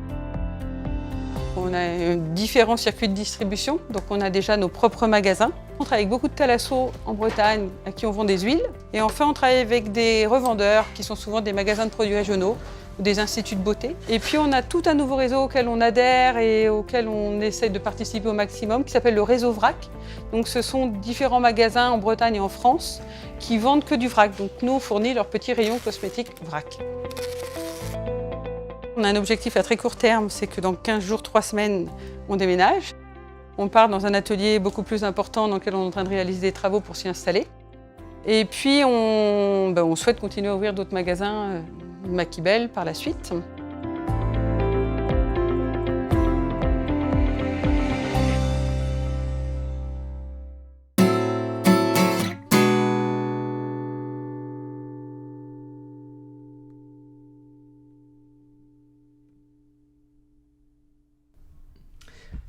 On a différents circuits de distribution, donc on a déjà nos propres magasins. On travaille avec beaucoup de Thalasso en Bretagne à qui on vend des huiles. Et enfin, on travaille avec des revendeurs qui sont souvent des magasins de produits régionaux ou des instituts de beauté. Et puis on a tout un nouveau réseau auquel on adhère et auquel on essaie de participer au maximum, qui s'appelle le réseau VRAC. Donc ce sont différents magasins en Bretagne et en France qui vendent que du vrac. Donc nous, on fournit leur petit rayon cosmétique VRAC. On a un objectif à très court terme, c'est que dans 15 jours, 3 semaines, on déménage. On part dans un atelier beaucoup plus important dans lequel on est en train de réaliser des travaux pour s'y installer. Et puis on souhaite continuer à ouvrir d'autres magasins Makibel par la suite.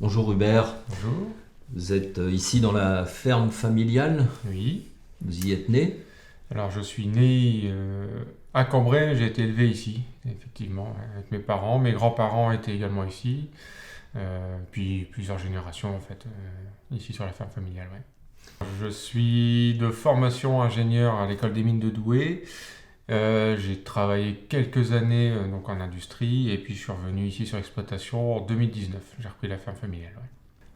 Bonjour Hubert. Bonjour. Vous êtes ici dans la ferme familiale. Oui. Vous y êtes né. Alors je suis né à Cambrai, j'ai été élevé ici, effectivement, avec mes parents. Mes grands-parents étaient également ici. Puis plusieurs générations en fait, ici sur la ferme familiale. Ouais. Je suis de formation ingénieur à l'école des mines de Douai. J'ai travaillé quelques années donc en industrie et puis je suis revenu ici sur l'exploitation en 2019. J'ai repris la ferme familiale. Ouais.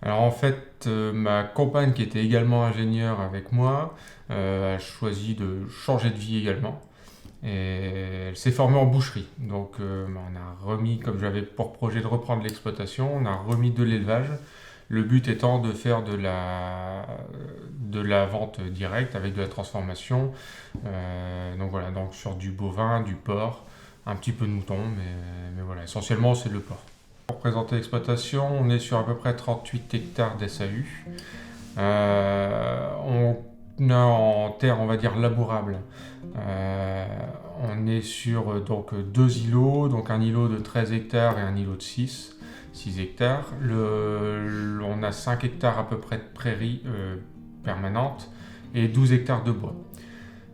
Alors en fait, ma compagne qui était également ingénieure avec moi a choisi de changer de vie également. Et elle s'est formée en boucherie. Donc on a remis, comme j'avais pour projet de reprendre l'exploitation, on a remis de l'élevage. Le but étant de faire de la vente directe avec de la transformation. Donc voilà, donc sur du bovin, du porc, un petit peu de mouton, mais voilà, essentiellement c'est le porc. Pour présenter l'exploitation, on est sur à peu près 38 hectares d'SAU. On a en terre, on va dire, labourable. On est sur donc 2 îlots, donc un îlot de 13 hectares et un îlot de 6 hectares. On a 5 hectares à peu près de prairies permanentes et 12 hectares de bois.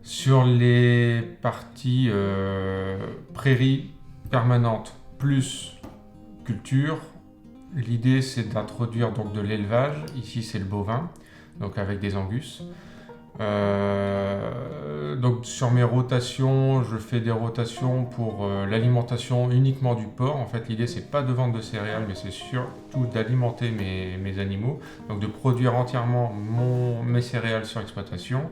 Sur les parties prairies permanentes plus culture, l'idée c'est d'introduire donc de l'élevage. Ici c'est le bovin, donc avec des angus. Donc sur mes rotations, je fais des rotations pour l'alimentation uniquement du porc. En fait, l'idée c'est pas de vendre de céréales, mais c'est surtout d'alimenter mes animaux, donc de produire entièrement mes céréales sur exploitation.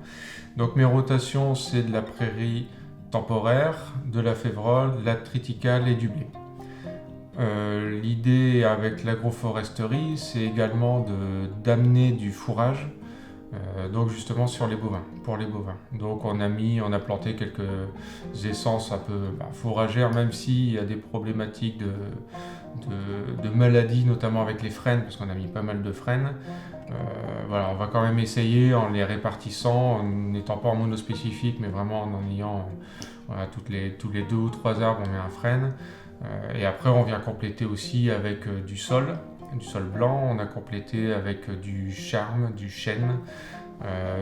Donc mes rotations, c'est de la prairie temporaire, de la févrole, de la triticale et du blé. L'idée avec l'agroforesterie, c'est également d'amener du fourrage. Donc justement sur les bovins, pour les bovins. Donc on a planté quelques essences un peu fourragères, même s'il y a des problématiques de maladies, notamment avec les frênes, parce qu'on a mis pas mal de frênes. Voilà, on va quand même essayer en les répartissant, en n'étant pas en monospécifique, mais vraiment en ayant voilà, tous les 2 ou 3 arbres, on met un frêne. Et après on vient compléter aussi avec du sol blanc, on a complété avec du charme, du chêne,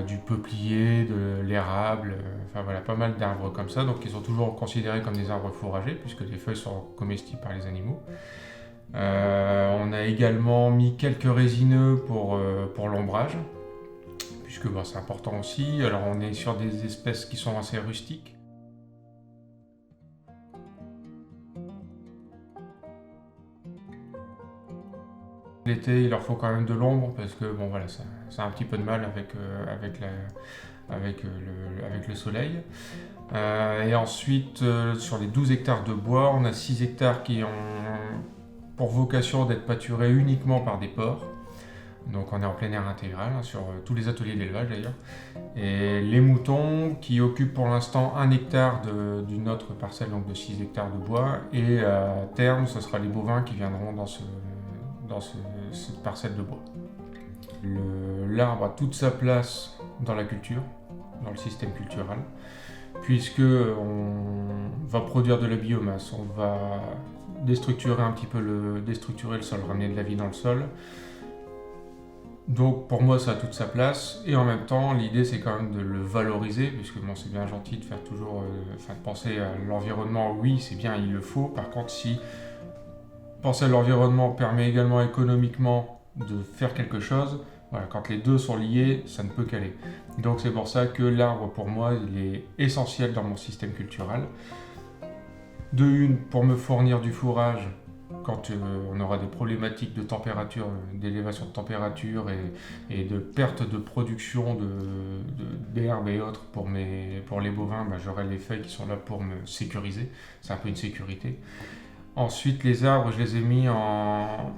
du peuplier, de l'érable, enfin voilà, pas mal d'arbres comme ça, donc ils sont toujours considérés comme des arbres fourragers puisque les feuilles sont comestibles par les animaux. On a également mis quelques résineux pour l'ombrage, puisque c'est important aussi. Alors on est sur des espèces qui sont assez rustiques. L'été, il leur faut quand même de l'ombre parce que bon voilà, ça a un petit peu de mal avec le soleil. Et ensuite, sur les 12 hectares de bois, on a 6 hectares qui ont pour vocation d'être pâturés uniquement par des porcs. Donc on est en plein air intégral, sur tous les ateliers d'élevage d'ailleurs. Et les moutons qui occupent pour l'instant 1 hectare d'une autre parcelle, donc de 6 hectares de bois. Et à terme, ce sera les bovins qui viendront dans cette parcelle de bois. L'arbre a toute sa place dans la culture, dans le système culturel, puisque on va produire de la biomasse, on va déstructurer déstructurer le sol, ramener de la vie dans le sol. Donc pour moi ça a toute sa place, et en même temps l'idée c'est quand même de le valoriser, puisque bon, c'est bien gentil de faire toujours, de penser à l'environnement, oui c'est bien, il le faut. Par contre, si penser à l'environnement permet également économiquement de faire quelque chose, voilà, quand les deux sont liés, ça ne peut qu'aller. Donc c'est pour ça que l'arbre pour moi il est essentiel dans mon système culturel. De une, pour me fournir du fourrage quand on aura des problématiques de température, d'élévation de température et de perte de production d'herbes et autres pour les bovins, j'aurai les feuilles qui sont là pour me sécuriser. C'est un peu une sécurité. Ensuite, les arbres, je les ai mis en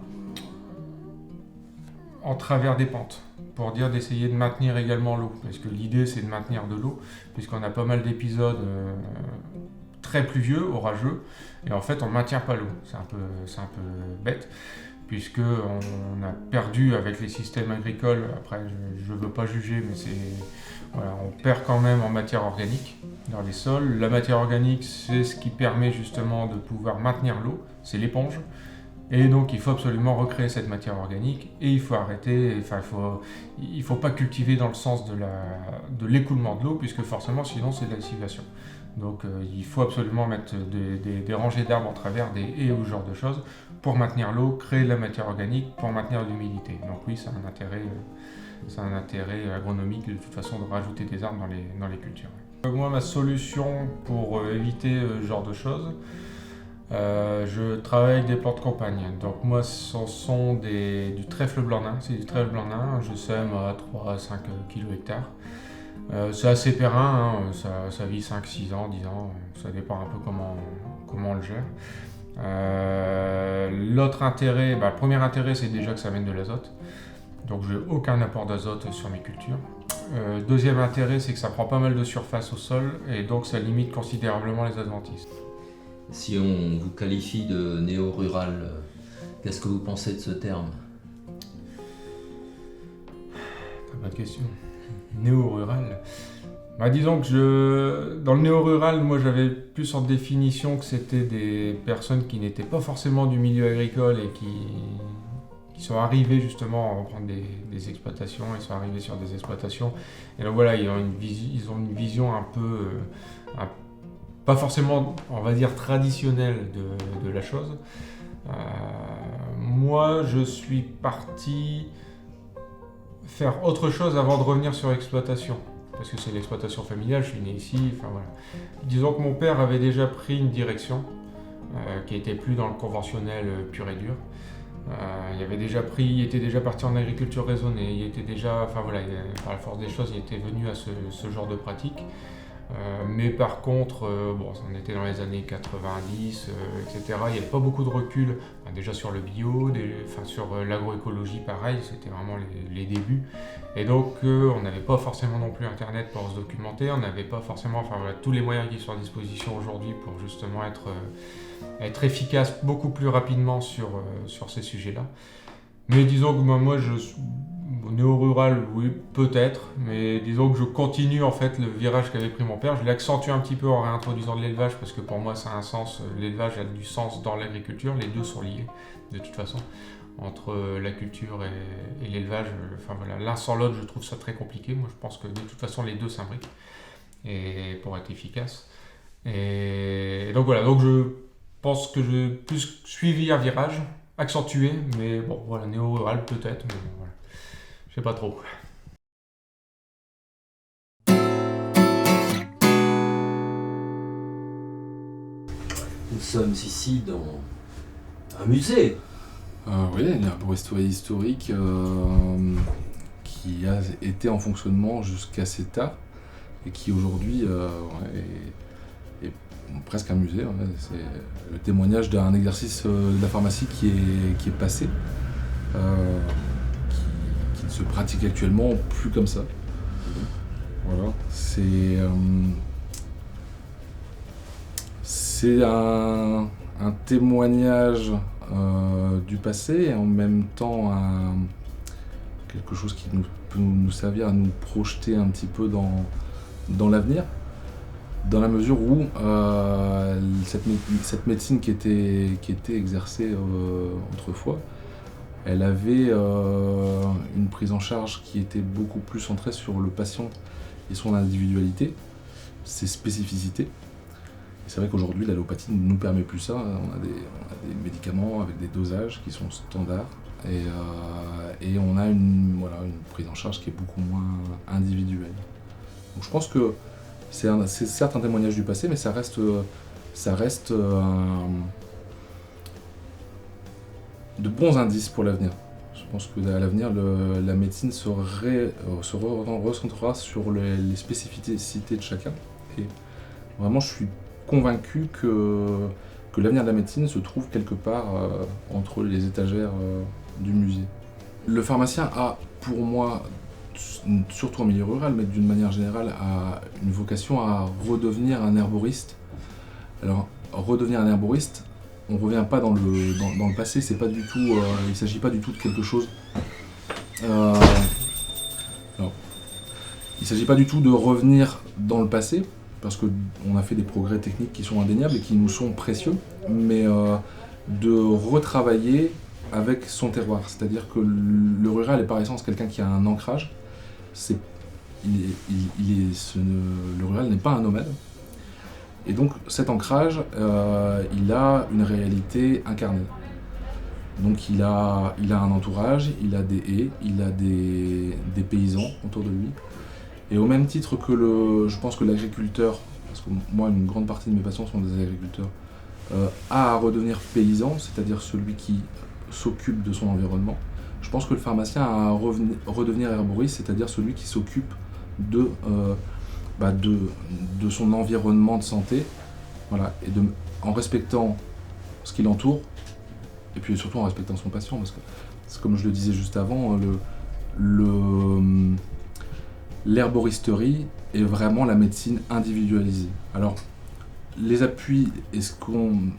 travers des pentes, pour dire d'essayer de maintenir également l'eau, parce que l'idée c'est de maintenir de l'eau, puisqu'on a pas mal d'épisodes très pluvieux, orageux, et en fait on ne maintient pas l'eau. C'est un peu bête, puisque on a perdu avec les systèmes agricoles. Après, je ne veux pas juger, mais voilà, on perd quand même en matière organique dans les sols. La matière organique, c'est ce qui permet justement de pouvoir maintenir l'eau, c'est l'éponge. Et donc il faut absolument recréer cette matière organique, et il faut arrêter, il faut pas cultiver dans le sens de l'écoulement de l'eau, puisque forcément sinon c'est de la silvation. Donc il faut absolument mettre des rangées d'arbres en travers, des haies ou ce genre de choses, pour maintenir l'eau, créer de la matière organique, pour maintenir l'humidité. Donc oui, c'est un intérêt agronomique de toute façon de rajouter des arbres dans les cultures. Moi, ma solution pour éviter ce genre de choses, je travaille avec des plantes compagnes. Donc moi, ce sont du trèfle blanc nain. C'est du trèfle blanc nain. Je sème à 3 à 5 kg hectare. C'est assez périn, ça vit 5, 6 ans, 10 ans, ça dépend un peu comment on le gère. L'autre intérêt, le premier intérêt, c'est déjà que ça amène de l'azote. Donc je n'ai aucun apport d'azote sur mes cultures. Deuxième intérêt, c'est que ça prend pas mal de surface au sol, et donc ça limite considérablement les adventices. Si on vous qualifie de néo-rural, qu'est-ce que vous pensez de ce terme? Très bonne question. Néo-rural. Disons que dans le néo-rural, moi j'avais plus en définition que c'était des personnes qui n'étaient pas forcément du milieu agricole et qui sont arrivées justement à reprendre des exploitations, ils sont arrivés sur des exploitations. Et donc voilà, ils ont une vision un peu, pas forcément, on va dire, traditionnelle de la chose. Moi, je suis parti faire autre chose avant de revenir sur l'exploitation, parce que c'est l'exploitation familiale, je suis né ici, voilà. Disons que mon père avait déjà pris une direction qui était plus dans le conventionnel pur et dur. Il était déjà parti en agriculture raisonnée, il était déjà, par la force des choses, il était venu à ce genre de pratique. Mais par contre, on était dans les années 90, etc. Il n'y avait pas beaucoup de recul, déjà sur le bio, sur l'agroécologie, pareil, c'était vraiment les débuts. Et donc, on n'avait pas forcément non plus Internet pour se documenter, on n'avait pas forcément tous les moyens qui sont à disposition aujourd'hui pour justement être efficace beaucoup plus rapidement sur ces sujets-là. Mais disons que moi, néo-rural, oui, peut-être, mais disons que je continue en fait le virage qu'avait pris mon père. Je l'accentue un petit peu en réintroduisant de l'élevage, parce que pour moi ça a un sens, l'élevage a du sens dans l'agriculture, les deux sont liés de toute façon, entre la culture et l'élevage. L'un sans l'autre, je trouve ça très compliqué. Moi je pense que de toute façon les deux s'imbriquent et pour être efficace. Et donc voilà, donc je pense que j'ai plus suivi un virage accentué, mais bon voilà, néo-rural peut-être, mais voilà. Je sais pas trop. Nous sommes ici dans un musée. Oui, un laboratoire historique qui a été en fonctionnement jusqu'à assez tard et qui aujourd'hui est presque un musée. Ouais. C'est le témoignage d'un exercice de la pharmacie qui est passé. Qui ne se pratique actuellement plus comme ça. Voilà, c'est un témoignage du passé et en même temps quelque chose qui peut nous servir à nous projeter un petit peu dans l'avenir, dans la mesure où cette médecine qui était exercée autrefois, elle avait une prise en charge qui était beaucoup plus centrée sur le patient et son individualité, ses spécificités. C'est vrai qu'aujourd'hui, l'allopathie ne nous permet plus ça. On a des médicaments avec des dosages qui sont standards et on a une prise en charge qui est beaucoup moins individuelle. Donc je pense que c'est certes un témoignage du passé, mais ça reste de bons indices pour l'avenir. Je pense qu'à l'avenir, la médecine se recentrera sur les spécificités de chacun. Et vraiment, je suis convaincu que l'avenir de la médecine se trouve quelque part entre les étagères du musée. Le pharmacien a, pour moi, surtout en milieu rural, mais d'une manière générale, a une vocation à redevenir un herboriste. Alors, redevenir un herboriste, on ne revient pas dans le passé, c'est pas du tout, il ne s'agit pas du tout de quelque chose. Il ne s'agit pas du tout de revenir dans le passé, parce qu'on a fait des progrès techniques qui sont indéniables et qui nous sont précieux, mais de retravailler avec son terroir. C'est-à-dire que le rural est par essence quelqu'un qui a un ancrage. Le rural n'est pas un nomade. Et donc cet ancrage, il a une réalité incarnée. Donc il a un entourage, il a des haies, il a des paysans autour de lui. Et au même titre que je pense que l'agriculteur, parce que moi une grande partie de mes patients sont des agriculteurs, a à redevenir paysan, c'est-à-dire celui qui s'occupe de son environnement. Je pense que le pharmacien a à redevenir herboriste, c'est-à-dire celui qui s'occupe de son environnement de santé, voilà, et en respectant ce qui l'entoure, et puis surtout en respectant son patient, parce que, comme je le disais juste avant, l'herboristerie est vraiment la médecine individualisée. Alors, les appuis et ce qu'on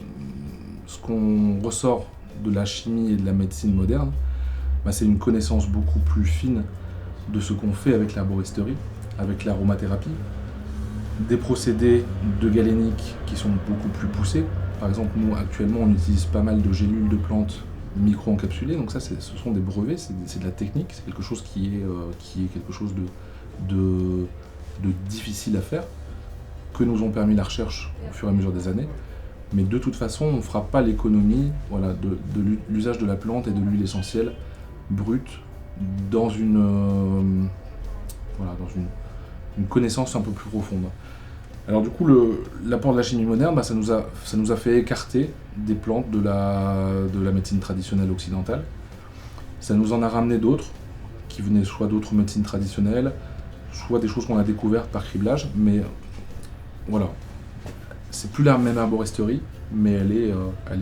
ressort de la chimie et de la médecine moderne, c'est une connaissance beaucoup plus fine de ce qu'on fait avec l'herboristerie, avec l'aromathérapie, des procédés de galénique qui sont beaucoup plus poussés. Par exemple, nous, actuellement, on utilise pas mal de gélules de plantes micro-encapsulées, donc ça, ce sont des brevets, c'est de la technique, c'est quelque chose qui est quelque chose de difficile à faire, que nous ont permis la recherche au fur et à mesure des années. Mais de toute façon, on ne fera pas l'économie de l'usage de la plante et de l'huile essentielle brute dans une connaissance un peu plus profonde. Alors du coup, l'apport de la chimie moderne, ça nous a fait écarter des plantes de la médecine traditionnelle occidentale. Ça nous en a ramené d'autres, qui venaient soit d'autres médecines traditionnelles, soit des choses qu'on a découvertes par criblage, mais voilà. C'est plus la même herboristerie, mais elle est,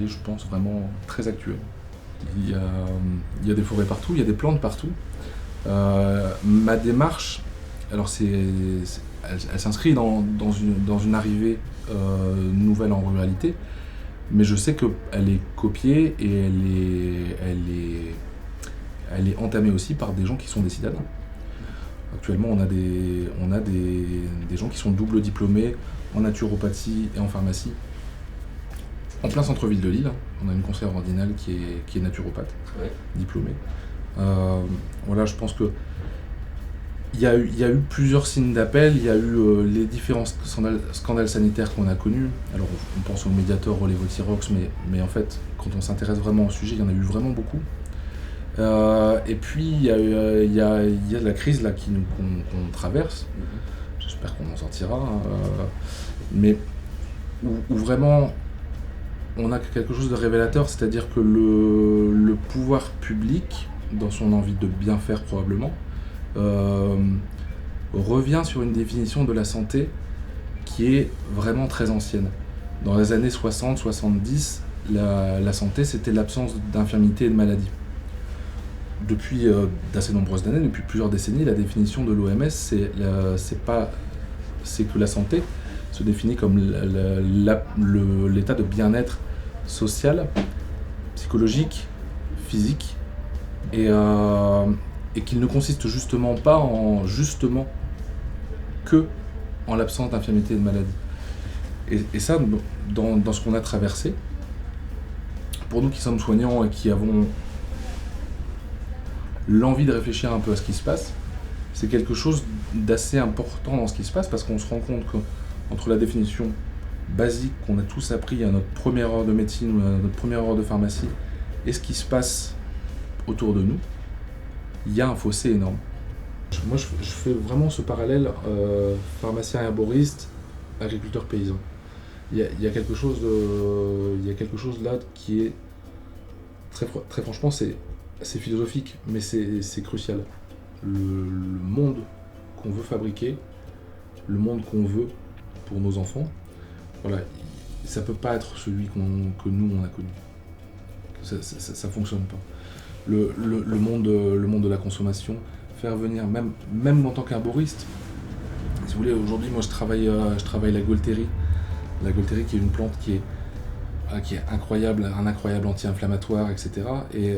je pense, vraiment très actuelle. Il y a des forêts partout, il y a des plantes partout. Ma démarche, alors elle s'inscrit dans une arrivée nouvelle en ruralité, mais je sais qu'elle est copiée et elle est entamée aussi par des gens qui sont des citadins. Actuellement, on a des gens qui sont double diplômés en naturopathie et en pharmacie, en plein centre-ville de Lille. On a une conseillère ordinale qui est naturopathe, ouais, diplômée. Voilà, je pense que il y a eu plusieurs signes d'appel. Il y a eu les différents scandales sanitaires qu'on a connus. Alors, on pense au Mediator, au Levothyrox, mais en fait, quand on s'intéresse vraiment au sujet, il y en a eu vraiment beaucoup. Et puis, il y a la crise là qu'on traverse. J'espère qu'on en sortira. Mais où vraiment on a quelque chose de révélateur, c'est-à-dire que le pouvoir public, dans son envie de bien faire probablement, revient sur une définition de la santé qui est vraiment très ancienne. Dans les années 60-70, la santé, c'était l'absence d'infirmité et de maladie. Depuis d'assez nombreuses années, depuis plusieurs décennies, la définition de l'OMS, c'est que la santé se définit comme l'état de bien-être social, psychologique, physique, et qu'il ne consiste justement que en l'absence d'infirmité et de maladie. Et ça, dans ce qu'on a traversé, pour nous qui sommes soignants et qui avons l'envie de réfléchir un peu à ce qui se passe, c'est quelque chose d'assez important dans ce qui se passe, parce qu'on se rend compte qu'entre la définition basique qu'on a tous appris à notre première heure de médecine ou à notre première heure de pharmacie et ce qui se passe autour de nous, il y a un fossé énorme. Moi, je fais vraiment ce parallèle pharmacien herboriste, agriculteur paysan. Il y a quelque chose là qui est très franchement, c'est philosophique, mais c'est crucial. Le monde qu'on veut fabriquer, le monde qu'on veut pour nos enfants, voilà, ça peut pas être celui que nous on a connu. Ça fonctionne pas. Le monde de la consommation, faire venir même en tant qu'herboriste. Si vous voulez, aujourd'hui, moi je travaille la Gaultérie. La Gaultérie qui est une plante qui est incroyable, un incroyable anti-inflammatoire, etc. Et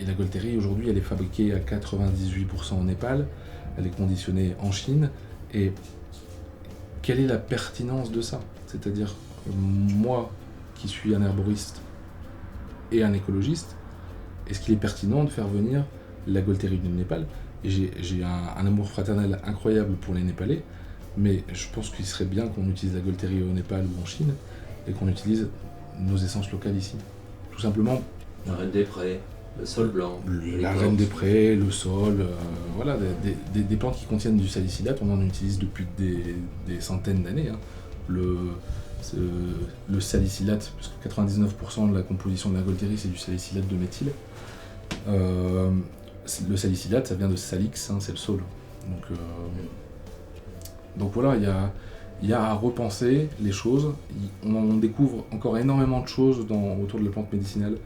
la Gaultérie aujourd'hui, elle est fabriquée à 98% en Népal, elle est conditionnée en Chine. Et quelle est la pertinence de ça? C'est-à-dire, moi qui suis un herboriste et un écologiste, est-ce qu'il est pertinent de faire venir la Gaultérie du Népal? Et j'ai un amour fraternel incroyable pour les Népalais, mais je pense qu'il serait bien qu'on utilise la Gaultérie au Népal ou en Chine et qu'on utilise nos essences locales ici. Tout simplement. La reine des prés, le sol blanc. La reine des prés, le sol, voilà, des plantes qui contiennent du salicylate, on en utilise depuis des centaines d'années. Hein. Le salicylate, parce que 99% de la composition de la Gaultérie c'est du salicylate de méthyle. Le salicylate, ça vient de salix, hein, c'est le saule. Donc voilà, il y a à repenser les choses. On découvre encore énormément de choses autour de la plante médicinale.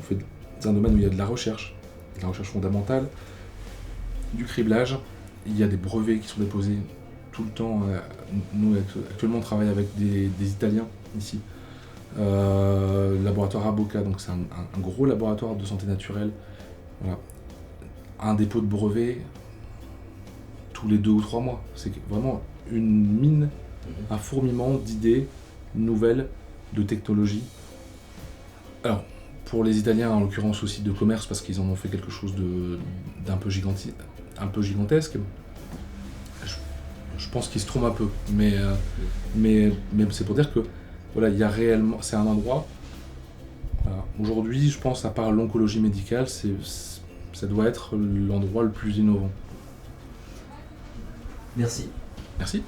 C'est un domaine où il y a de la recherche fondamentale, du criblage. Il y a des brevets qui sont déposés tout le temps. Nous, actuellement, on travaille avec des Italiens ici. Le laboratoire Aboca, donc c'est un gros laboratoire de santé naturelle. Voilà. Un dépôt de brevet tous les 2 ou 3 mois. C'est vraiment une mine, un fourmillement d'idées nouvelles, de technologies. Alors, pour les Italiens, en l'occurrence aussi de commerce, parce qu'ils en ont fait quelque chose d'un peu gigantesque. Je pense qu'ils se trompent un peu, mais c'est pour dire que voilà, il y a réellement, c'est un endroit. Voilà. Aujourd'hui, je pense, à part l'oncologie médicale, ça doit être l'endroit le plus innovant. Merci. Merci.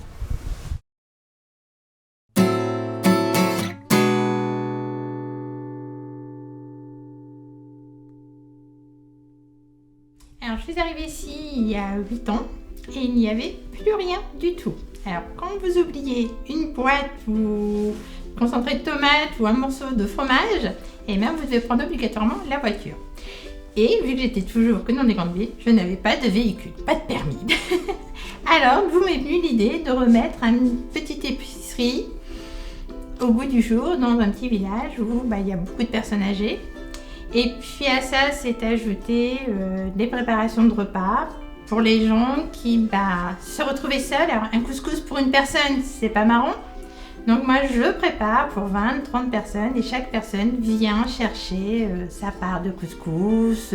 Alors, je suis arrivée ici il y a 8 ans et il n'y avait plus rien du tout. Alors, quand vous oubliez une boîte ou concentré de tomates ou un morceau de fromage, eh bien, vous devez prendre obligatoirement la voiture. Et vu que j'étais toujours que dans des grandes villes, je n'avais pas de véhicule, pas de permis. Alors, vous m'est venue l'idée de remettre une petite épicerie au bout du jour dans un petit village où il y a beaucoup de personnes âgées. Et puis à ça, s'est ajouté des préparations de repas pour les gens qui se retrouvaient seuls. Alors, un couscous pour une personne, c'est pas marrant. Donc moi, je prépare pour 20-30 personnes et chaque personne vient chercher sa part de couscous,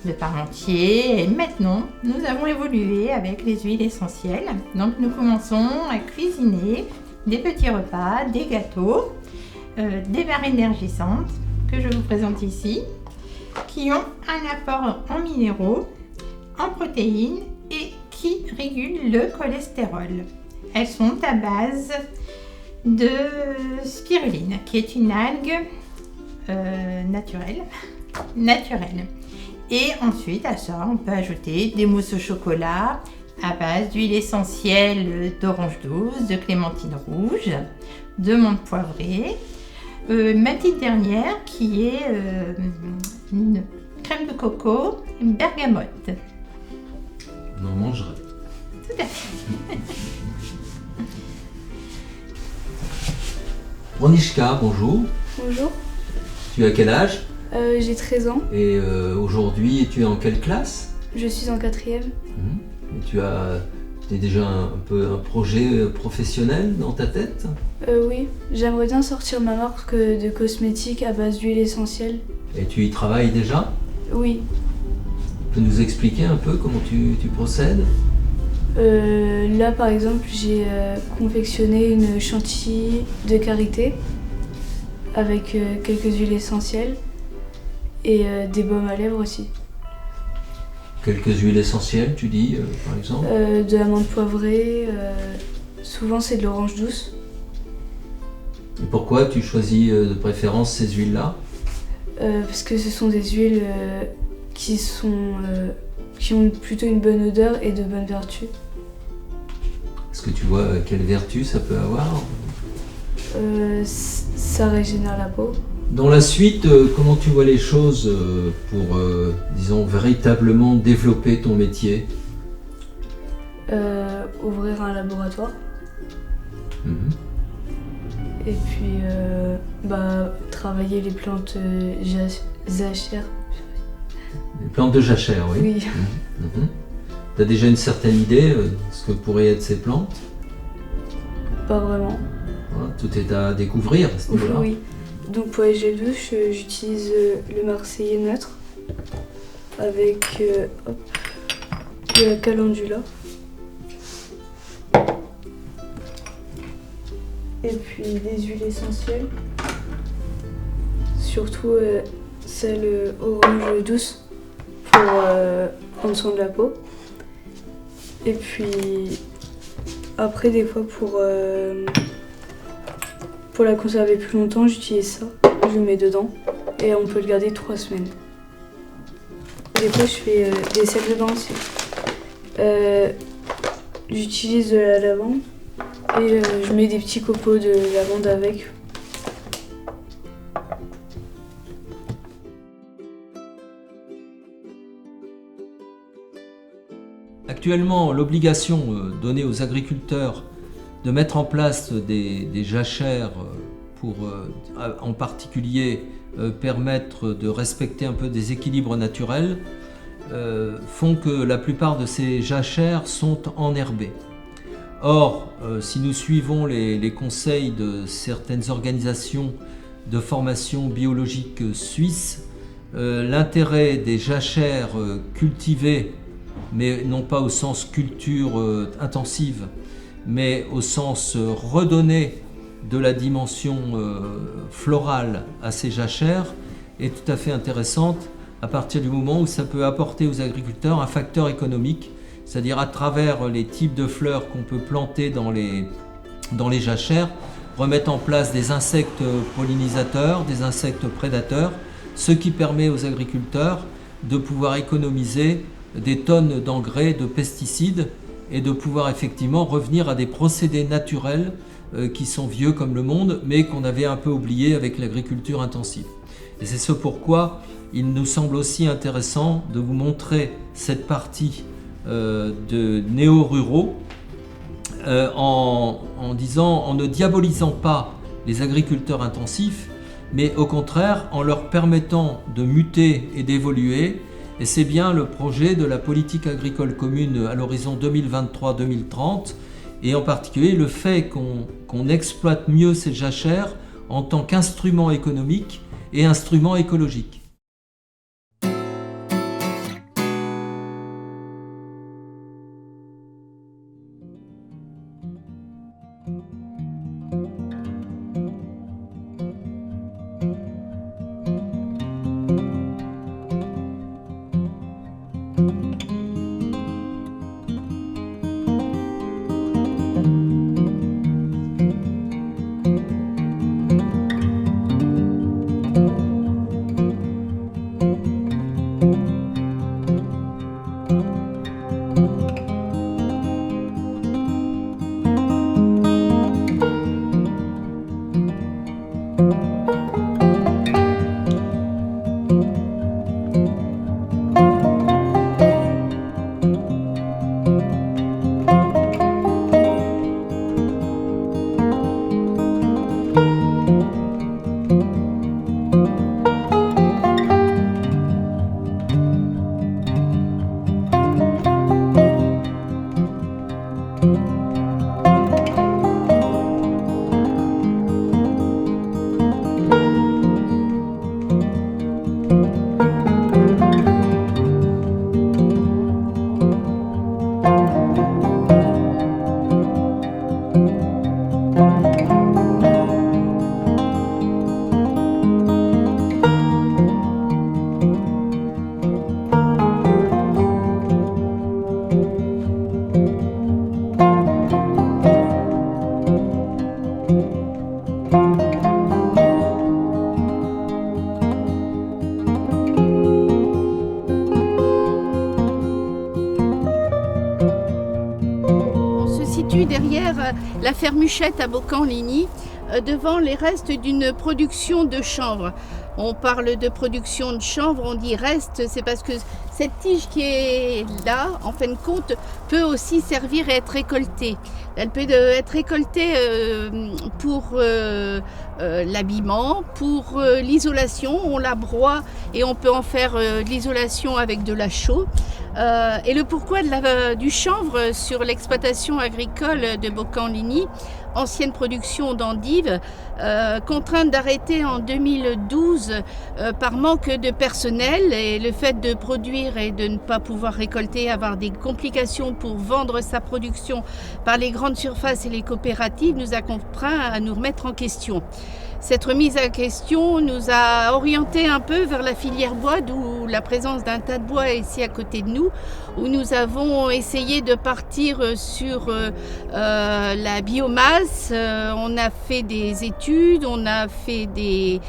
de parmentier. Et maintenant, nous avons évolué avec les huiles essentielles. Donc nous commençons à cuisiner des petits repas, des gâteaux, des barres énergisantes que je vous présente ici, qui ont un apport en minéraux, en protéines et qui régulent le cholestérol. Elles sont à base de spiruline, qui est une algue naturelle. Et ensuite, à ça, on peut ajouter des mousses au chocolat à base d'huile essentielle d'orange douce, de clémentine rouge, de menthe poivrée. Ma petite dernière, qui est une crème de coco, une bergamote. On en mangerait. Tout à fait. Bronichka, bonjour. Bonjour. Tu as quel âge? J'ai 13 ans. Et aujourd'hui, tu es en quelle classe? Je suis en 4e. Et tu as C'est déjà un peu un projet professionnel dans ta tête? Oui, j'aimerais bien sortir ma marque de cosmétiques à base d'huile essentielle. Et tu y travailles déjà? Oui. Tu peux nous expliquer un peu comment tu procèdes? Là, par exemple, j'ai confectionné une chantilly de karité avec quelques huiles essentielles et des baumes à lèvres aussi. Quelques huiles essentielles, tu dis, par exemple? De l'amande poivrée, souvent c'est de l'orange douce. Et pourquoi tu choisis de préférence ces huiles-là? Parce que ce sont des huiles qui ont plutôt une bonne odeur et de bonnes vertus. Est-ce que tu vois quelles vertus ça peut avoir? Ça régénère la peau. Dans la suite, comment tu vois les choses pour, disons, véritablement développer ton métier? Ouvrir un laboratoire. Mm-hmm. Et puis travailler les plantes jachères. Les plantes de jachère, oui. Oui. Mm-hmm. Tu as déjà une certaine idée de ce que pourraient être ces plantes? Pas vraiment. Voilà, tout est à découvrir à ce niveau-là. Oui. Donc pour les gels douche, j'utilise le Marseillais neutre avec de la calendula. Et puis des huiles essentielles, surtout celle orange douce pour prendre soin de la peau. Et puis après des fois pour la conserver plus longtemps, j'utilise ça, je le mets dedans et on peut le garder 3 semaines. Des fois je fais des sels de bain aussi. J'utilise de la lavande et je mets des petits copeaux de lavande avec. Actuellement, l'obligation donnée aux agriculteurs de mettre en place des jachères pour en particulier permettre de respecter un peu des équilibres naturels font que la plupart de ces jachères sont enherbées. Or, si nous suivons les conseils de certaines organisations de formation biologique suisses, l'intérêt des jachères cultivées, mais non pas au sens culture intensive, mais au sens redonné de la dimension florale à ces jachères, est tout à fait intéressante à partir du moment où ça peut apporter aux agriculteurs un facteur économique, c'est-à-dire à travers les types de fleurs qu'on peut planter dans les jachères, remettre en place des insectes pollinisateurs, des insectes prédateurs, ce qui permet aux agriculteurs de pouvoir économiser des tonnes d'engrais, de pesticides, et de pouvoir effectivement revenir à des procédés naturels qui sont vieux comme le monde, mais qu'on avait un peu oublié avec l'agriculture intensive. Et c'est ce pourquoi il nous semble aussi intéressant de vous montrer cette partie de néo-ruraux en ne diabolisant pas les agriculteurs intensifs, mais au contraire en leur permettant de muter et d'évoluer. Et c'est bien le projet de la politique agricole commune à l'horizon 2023-2030, et en particulier le fait qu'on exploite mieux ces jachères en tant qu'instrument économique et instrument écologique. la ferme Huchette à Beaucamp-Ligny, devant les restes d'une production de chanvre. On parle de production de chanvre, on dit reste, c'est parce que cette tige qui est là, en fin de compte, peut aussi servir et être récoltée. Elle peut être récoltée pour l'habillement, pour l'isolation. On la broie et on peut en faire de l'isolation avec de la chaux. Et le pourquoi du chanvre sur l'exploitation agricole de Beaucamp-Ligny, ancienne production d'endives, contrainte d'arrêter en 2012 par manque de personnel et le fait de produire et de ne pas pouvoir récolter, avoir des complications pour vendre sa production par les grandes surfaces et les coopératives nous a contraints à nous remettre en question. Cette remise en question nous a orientés un peu vers la filière bois, d'où la présence d'un tas de bois ici à côté de nous, où nous avons essayé de partir sur la biomasse. On a fait des études, on a fait des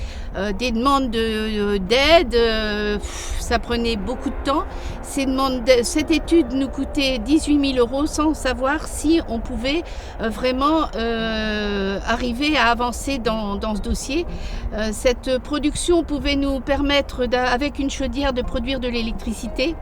demandes d'aide. Ça prenait beaucoup de temps. Cette étude nous coûtait 18 000 € sans savoir si on pouvait vraiment arriver à avancer dans ce dossier. Cette production pouvait nous permettre, avec une chaudière, de produire de l'électricité.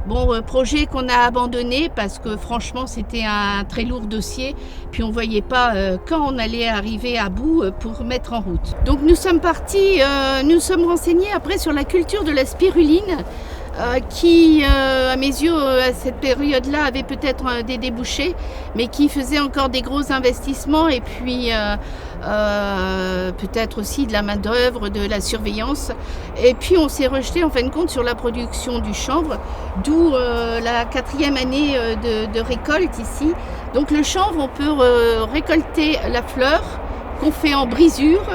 Bon, projet qu'on a abandonné parce que franchement c'était un très lourd dossier, puis on ne voyait pas quand on allait arriver à bout pour mettre en route. Donc nous sommes partis, nous sommes renseignés après sur la culture de la spiruline, qui, à mes yeux, à cette période-là, avait peut-être des débouchés, mais qui faisait encore des gros investissements et puis peut-être aussi de la main-d'œuvre, de la surveillance. Et puis on s'est rejeté en fin de compte sur la production du chanvre, d'où la 4e année de récolte ici. Donc le chanvre, on peut récolter la fleur qu'on fait en brisure,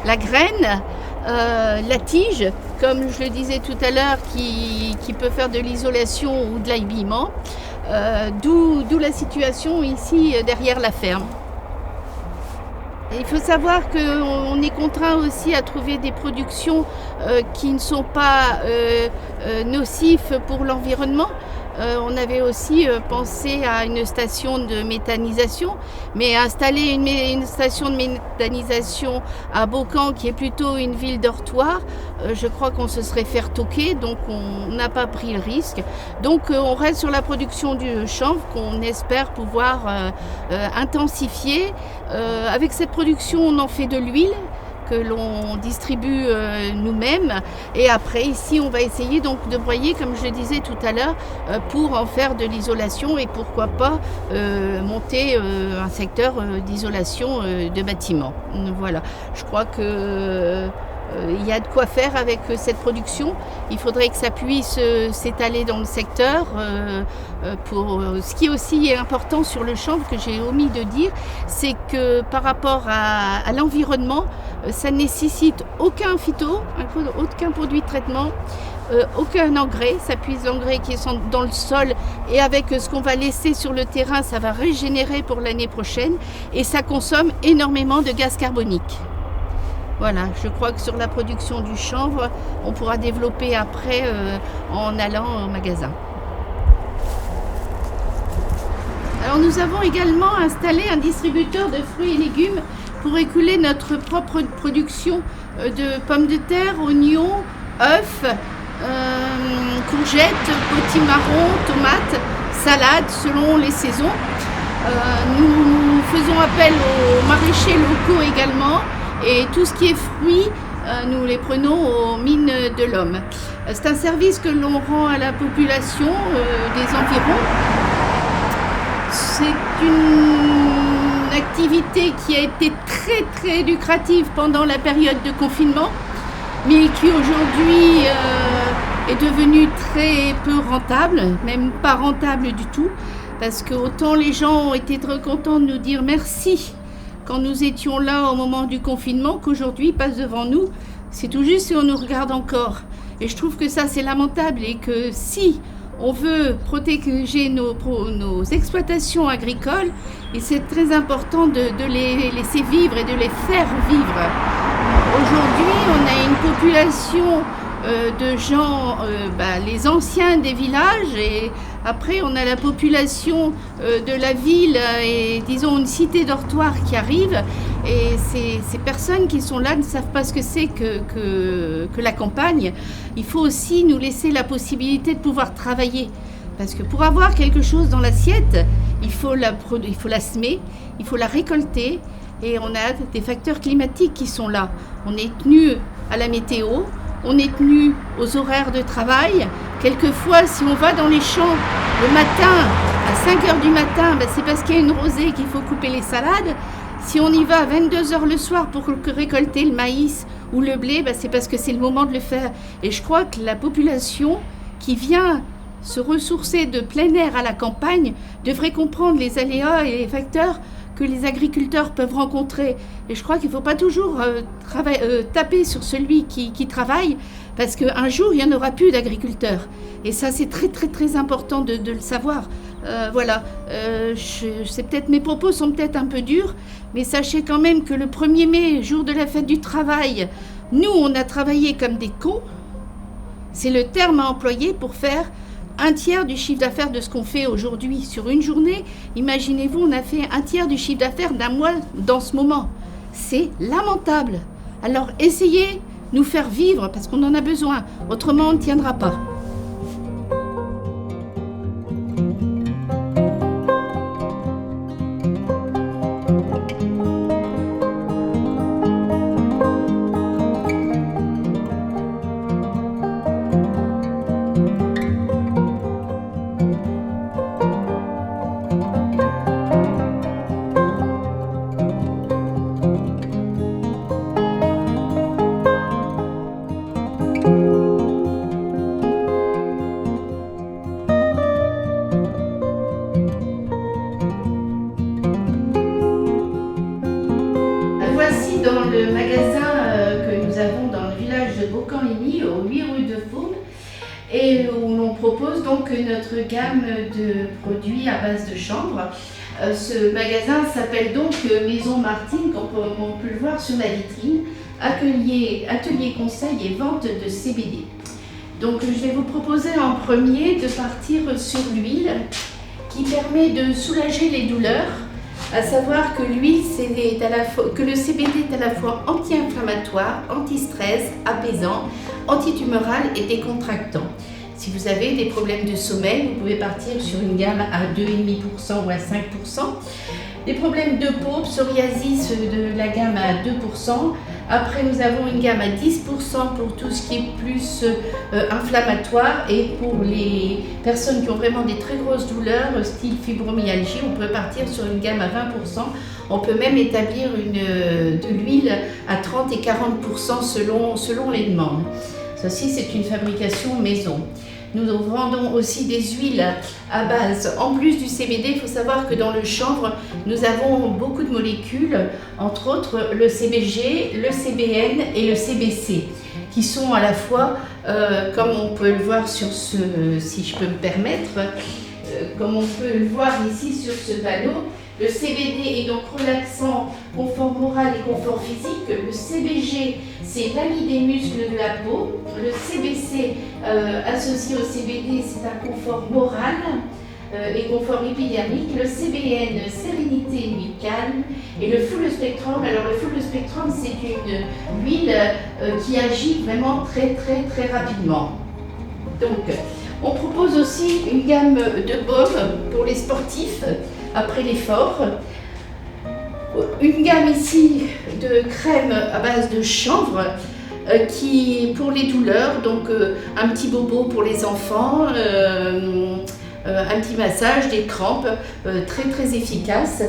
la graine, la tige, comme je le disais tout à l'heure, qui peut faire de l'isolation ou de l'habillement, d'où la situation ici derrière la ferme. Et il faut savoir qu'on est contraint aussi à trouver des productions qui ne sont pas nocifs pour l'environnement. On avait aussi pensé à une station de méthanisation, mais installer une station de méthanisation à Beaucamp, qui est plutôt une ville dortoir, je crois qu'on se serait fait toquer, donc on n'a pas pris le risque. Donc on reste sur la production du chanvre qu'on espère pouvoir intensifier. Avec cette production, on en fait de l'huile que l'on distribue nous-mêmes, et après ici on va essayer donc de broyer, comme je le disais tout à l'heure, pour en faire de l'isolation et pourquoi pas monter un secteur d'isolation de bâtiments. Voilà, je crois que il y a de quoi faire avec cette production. Il faudrait que ça puisse s'étaler dans le secteur. Ce qui est aussi important sur le chanvre, que j'ai omis de dire, c'est que par rapport à l'environnement, ça ne nécessite aucun phyto, aucun produit de traitement, aucun engrais. Ça puise l'engrais qui est dans le sol, et avec ce qu'on va laisser sur le terrain, ça va régénérer pour l'année prochaine, et ça consomme énormément de gaz carbonique. Voilà, je crois que sur la production du chanvre, on pourra développer après en allant au magasin. Alors nous avons également installé un distributeur de fruits et légumes pour écouler notre propre production de pommes de terre, oignons, œufs, courgettes, potimarrons, tomates, salades selon les saisons. Nous faisons appel aux maraîchers locaux également. Et tout ce qui est fruits, nous les prenons aux mines de l'Homme. C'est un service que l'on rend à la population des environs. C'est une activité qui a été très très lucrative pendant la période de confinement, mais qui aujourd'hui est devenue très peu rentable, même pas rentable du tout, parce que autant les gens ont été très contents de nous dire merci quand nous étions là au moment du confinement, qu'aujourd'hui ils passent devant nous, c'est tout juste et on nous regarde encore. Et je trouve que ça c'est lamentable, et que si on veut protéger nos exploitations agricoles, et c'est très important de les laisser vivre et de les faire vivre. Aujourd'hui, on a une population de gens, les anciens des villages, et après on a la population de la ville et disons une cité dortoir qui arrive, et ces personnes qui sont là ne savent pas ce que c'est que la campagne. Il faut aussi nous laisser la possibilité de pouvoir travailler, parce que pour avoir quelque chose dans l'assiette, il faut la semer, il faut la récolter, et on a des facteurs climatiques qui sont là. On est tenu à la météo, on est tenu aux horaires de travail. Quelquefois, si on va dans les champs le matin, à 5h du matin, c'est parce qu'il y a une rosée qu'il faut couper les salades. Si on y va à 22h le soir pour récolter le maïs ou le blé, c'est parce que c'est le moment de le faire. Et je crois que la population qui vient se ressourcer de plein air à la campagne devrait comprendre les aléas et les facteurs que les agriculteurs peuvent rencontrer. Et je crois qu'il ne faut pas toujours taper sur celui qui travaille, parce qu'un jour, il n'y en aura plus d'agriculteurs. Et ça, c'est très, très, très important de le savoir. Voilà. Mes propos sont peut-être un peu durs, mais sachez quand même que le 1er mai, jour de la fête du travail, nous, on a travaillé comme des cons. C'est le terme à employer pour faire un tiers du chiffre d'affaires de ce qu'on fait aujourd'hui sur une journée. Imaginez-vous, on a fait un tiers du chiffre d'affaires d'un mois dans ce moment. C'est lamentable. Alors essayez de nous faire vivre parce qu'on en a besoin. Autrement, on ne tiendra pas. Voici dans le magasin que nous avons dans le village de Beaucamp-Ligny, aux 8 rue de Fournes, et où l'on propose donc notre gamme de produits à base de chanvre. Ce magasin s'appelle donc Maison Martine, comme on peut le voir sur la vitrine, atelier conseil et vente de CBD. Donc je vais vous proposer en premier de partir sur l'huile qui permet de soulager les douleurs. À savoir que l'huile, que le CBD est à la fois anti-inflammatoire, anti-stress, apaisant, antitumoral et décontractant. Si vous avez des problèmes de sommeil, vous pouvez partir sur une gamme à 2,5% ou à 5%. Des problèmes de peau, psoriasis, de la gamme à 2%. Après, nous avons une gamme à 10% pour tout ce qui est plus inflammatoire, et pour les personnes qui ont vraiment des très grosses douleurs, style fibromyalgie, on peut partir sur une gamme à 20%. On peut même établir de l'huile à 30 et 40% selon les demandes. Ceci, c'est une fabrication maison. Nous vendons aussi des huiles à base. En plus du CBD, il faut savoir que dans le chanvre, nous avons beaucoup de molécules, entre autres le CBG, le CBN et le CBC, qui sont à la fois, comme on peut le voir sur si je peux me permettre, comme on peut le voir ici sur ce panneau, le CBD est donc relaxant, confort moral et confort physique. Le CBG, c'est l'ami des muscles de la peau. Le CBC, associé au CBD, c'est un confort moral et confort épidermique. Le CBN, sérénité et nuit calme. Et le full spectrum, alors le full spectrum, c'est une huile qui agit vraiment très très très rapidement. Donc, on propose aussi une gamme de baumes pour les sportifs après l'effort. Une gamme ici de crème à base de chanvre qui pour les douleurs, donc un petit bobo pour les enfants, un petit massage, des crampes, très très efficace.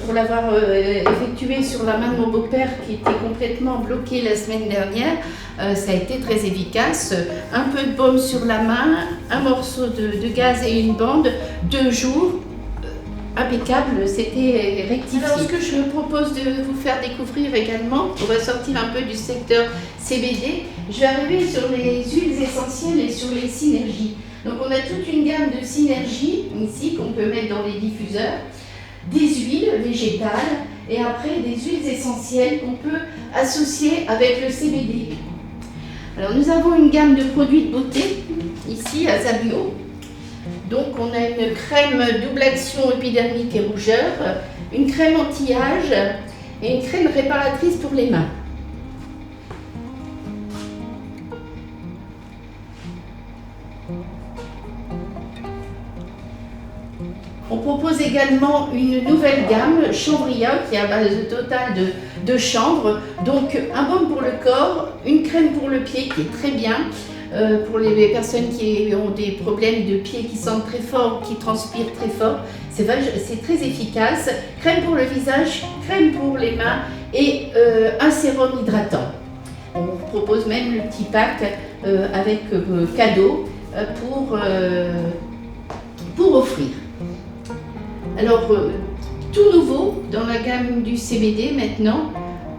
Pour l'avoir effectué sur la main de mon beau-père qui était complètement bloqué la semaine dernière, ça a été très efficace. Un peu de baume sur la main, un morceau de gaz et une bande, 2 jours. Impeccable, c'était rectifié. Alors, ce que je me propose de vous faire découvrir également, on va sortir un peu du secteur CBD, je vais arriver sur les huiles essentielles et sur les synergies. Donc, on a toute une gamme de synergies ici qu'on peut mettre dans les diffuseurs, des huiles végétales et après des huiles essentielles qu'on peut associer avec le CBD. Alors nous avons une gamme de produits de beauté, ici à Zabio. Donc on a une crème double action épidermique et rougeur, une crème anti-âge et une crème réparatrice pour les mains. On propose également une nouvelle gamme, Chanvria, qui est à base totale de chanvre. Donc un baume pour le corps, une crème pour le pied qui est très bien. Pour les personnes qui ont des problèmes de pieds qui sentent très fort, qui transpirent très fort, c'est très efficace. Crème pour le visage, crème pour les mains et un sérum hydratant. On vous propose même le petit pack avec cadeau pour offrir. Alors, tout nouveau dans la gamme du CBD maintenant,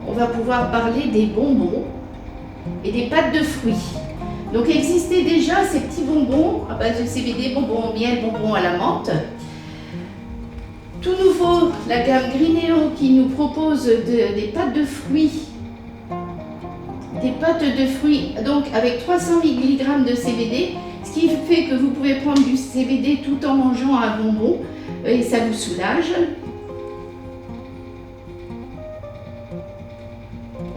on va pouvoir parler des bonbons et des pâtes de fruits. Donc existaient déjà ces petits bonbons à base de CBD, bonbons au miel, bonbons à la menthe. Tout nouveau, la gamme Greeneo qui nous propose des pâtes de fruits. Des pâtes de fruits donc avec 300 mg de CBD, ce qui fait que vous pouvez prendre du CBD tout en mangeant un bonbon et ça vous soulage.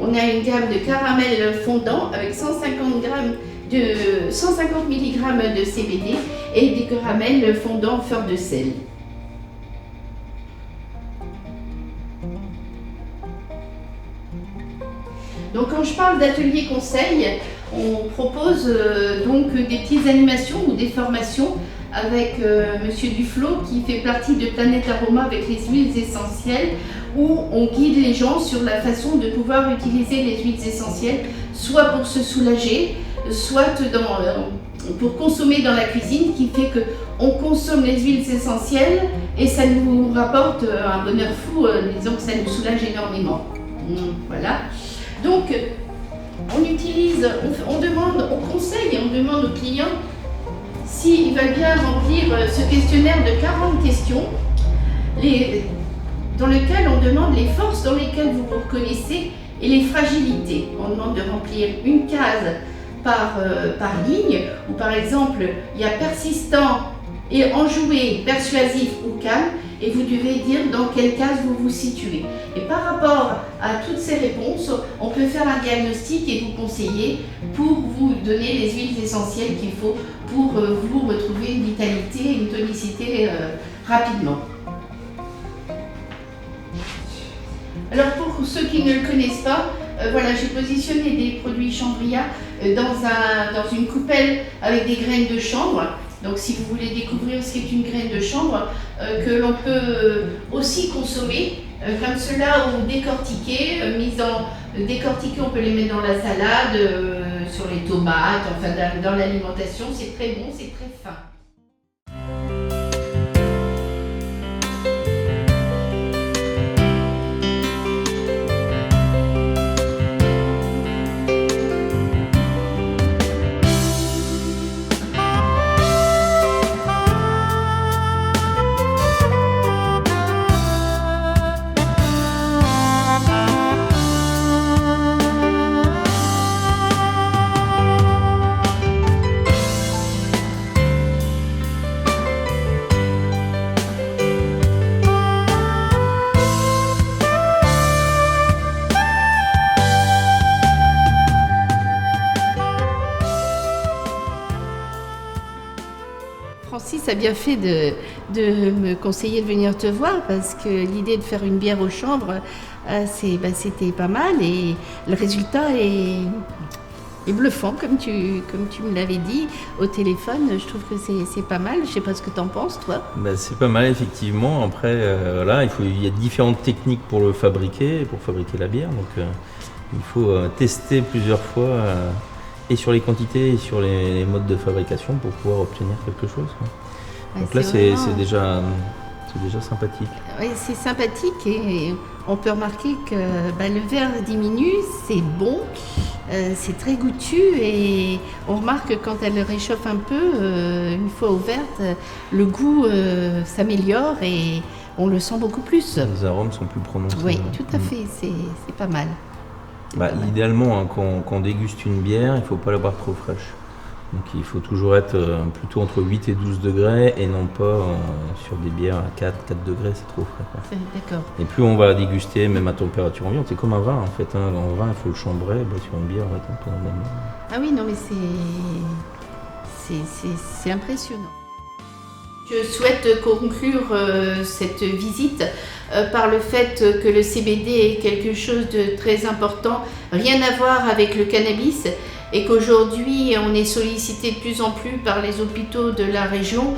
On a une gamme de caramel fondant avec 150 mg de CBD et des caramels fondants fleur de sel. Donc quand je parle d'atelier conseil, on propose donc des petites animations ou des formations avec Monsieur Duflo qui fait partie de Planète Aroma avec les huiles essentielles, où on guide les gens sur la façon de pouvoir utiliser les huiles essentielles, soit pour se soulager, soit pour consommer dans la cuisine, qui fait qu'on consomme les huiles essentielles et ça nous rapporte un bonheur fou, disons que ça nous soulage énormément. Voilà. Donc, on utilise, on conseille, on demande aux clients s'ils veulent bien remplir ce questionnaire de 40 questions, dans lequel on demande les forces dans lesquelles vous vous reconnaissez et les fragilités. On demande de remplir une case par ligne, ou par exemple, il y a persistant et enjoué, persuasif ou calme, et vous devez dire dans quelle case vous vous situez. Et par rapport à toutes ces réponses, on peut faire un diagnostic et vous conseiller pour vous donner les huiles essentielles qu'il faut pour vous retrouver une vitalité, une tonicité rapidement. Alors pour ceux qui ne le connaissent pas, voilà, j'ai positionné des produits Chanvria dans une coupelle avec des graines de chanvre. Donc si vous voulez découvrir ce qu'est une graine de chanvre, que l'on peut aussi consommer, comme cela ou décortiquer, décortiquer, on peut les mettre dans la salade, sur les tomates, enfin dans l'alimentation, c'est très bon, c'est très fin. Francis a bien fait de me conseiller de venir te voir parce que l'idée de faire une bière au chanvre, c'était pas mal et le résultat est bluffant comme tu me l'avais dit au téléphone. Je trouve que c'est pas mal. Je sais pas ce que tu en penses toi. C'est pas mal effectivement. Après voilà, il y a différentes techniques pour le fabriquer, la bière. Donc il faut tester plusieurs fois. Et sur les quantités et sur les modes de fabrication pour pouvoir obtenir quelque chose. Donc là, c'est déjà sympathique. Oui, c'est sympathique et on peut remarquer que le verre diminue, c'est bon, c'est très goûtu et on remarque que quand elle réchauffe un peu, une fois ouverte, le goût s'améliore et on le sent beaucoup plus. Les arômes sont plus prononcés. Oui, tout à fait, c'est pas mal. Idéalement, hein, quand on déguste une bière, il ne faut pas la boire trop fraîche. Donc il faut toujours être plutôt entre 8 et 12 degrés et non pas sur des bières à 4 degrés, c'est trop frais, quoi. D'accord. Et plus on va la déguster, même à température ambiante, c'est comme un vin en fait. Hein. En vin, il faut le chambrer, sur une bière, on va être un peu en même. Ah oui, non mais c'est impressionnant. Je souhaite conclure cette visite par le fait que le CBD est quelque chose de très important, rien à voir avec le cannabis, et qu'aujourd'hui on est sollicité de plus en plus par les hôpitaux de la région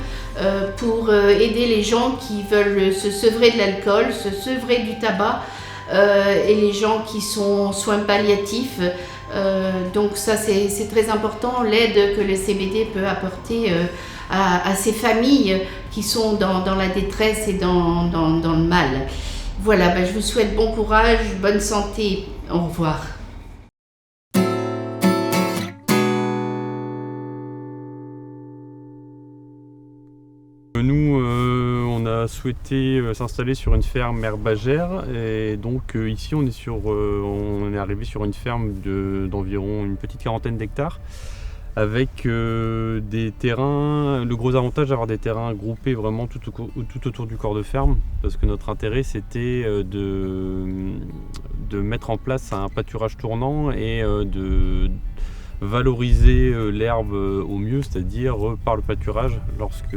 pour aider les gens qui veulent se sevrer de l'alcool, se sevrer du tabac, et les gens qui sont en soins palliatifs. Donc ça c'est très important, l'aide que le CBD peut apporter à ces familles qui sont dans la détresse et dans le mal. Voilà, je vous souhaite bon courage, bonne santé, au revoir. Nous, on a souhaité s'installer sur une ferme herbagère et donc ici on est arrivé sur une ferme d'environ une petite quarantaine d'hectares avec des terrains. Le gros avantage d'avoir des terrains groupés vraiment tout autour du corps de ferme, parce que notre intérêt c'était de mettre en place un pâturage tournant et de valoriser l'herbe au mieux, c'est-à-dire par le pâturage lorsque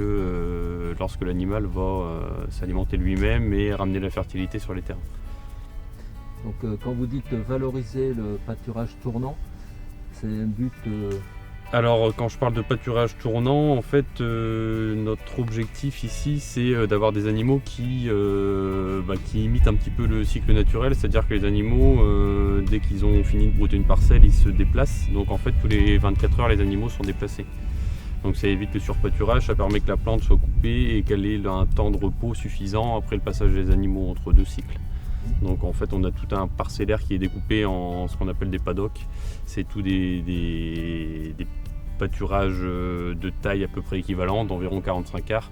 l'animal va s'alimenter lui-même et ramener la fertilité sur les terrains. Donc quand vous dites valoriser le pâturage tournant, c'est un but... Alors quand je parle de pâturage tournant, en fait notre objectif ici c'est d'avoir des animaux qui imitent un petit peu le cycle naturel, c'est-à-dire que les animaux dès qu'ils ont fini de brouter une parcelle, ils se déplacent, donc en fait tous les 24 heures les animaux sont déplacés. Donc ça évite le surpâturage, ça permet que la plante soit coupée et qu'elle ait un temps de repos suffisant après le passage des animaux entre deux cycles. Donc en fait on a tout un parcellaire qui est découpé en ce qu'on appelle des paddocks. C'est tout des pâturages de taille à peu près équivalente, d'environ 45 arts,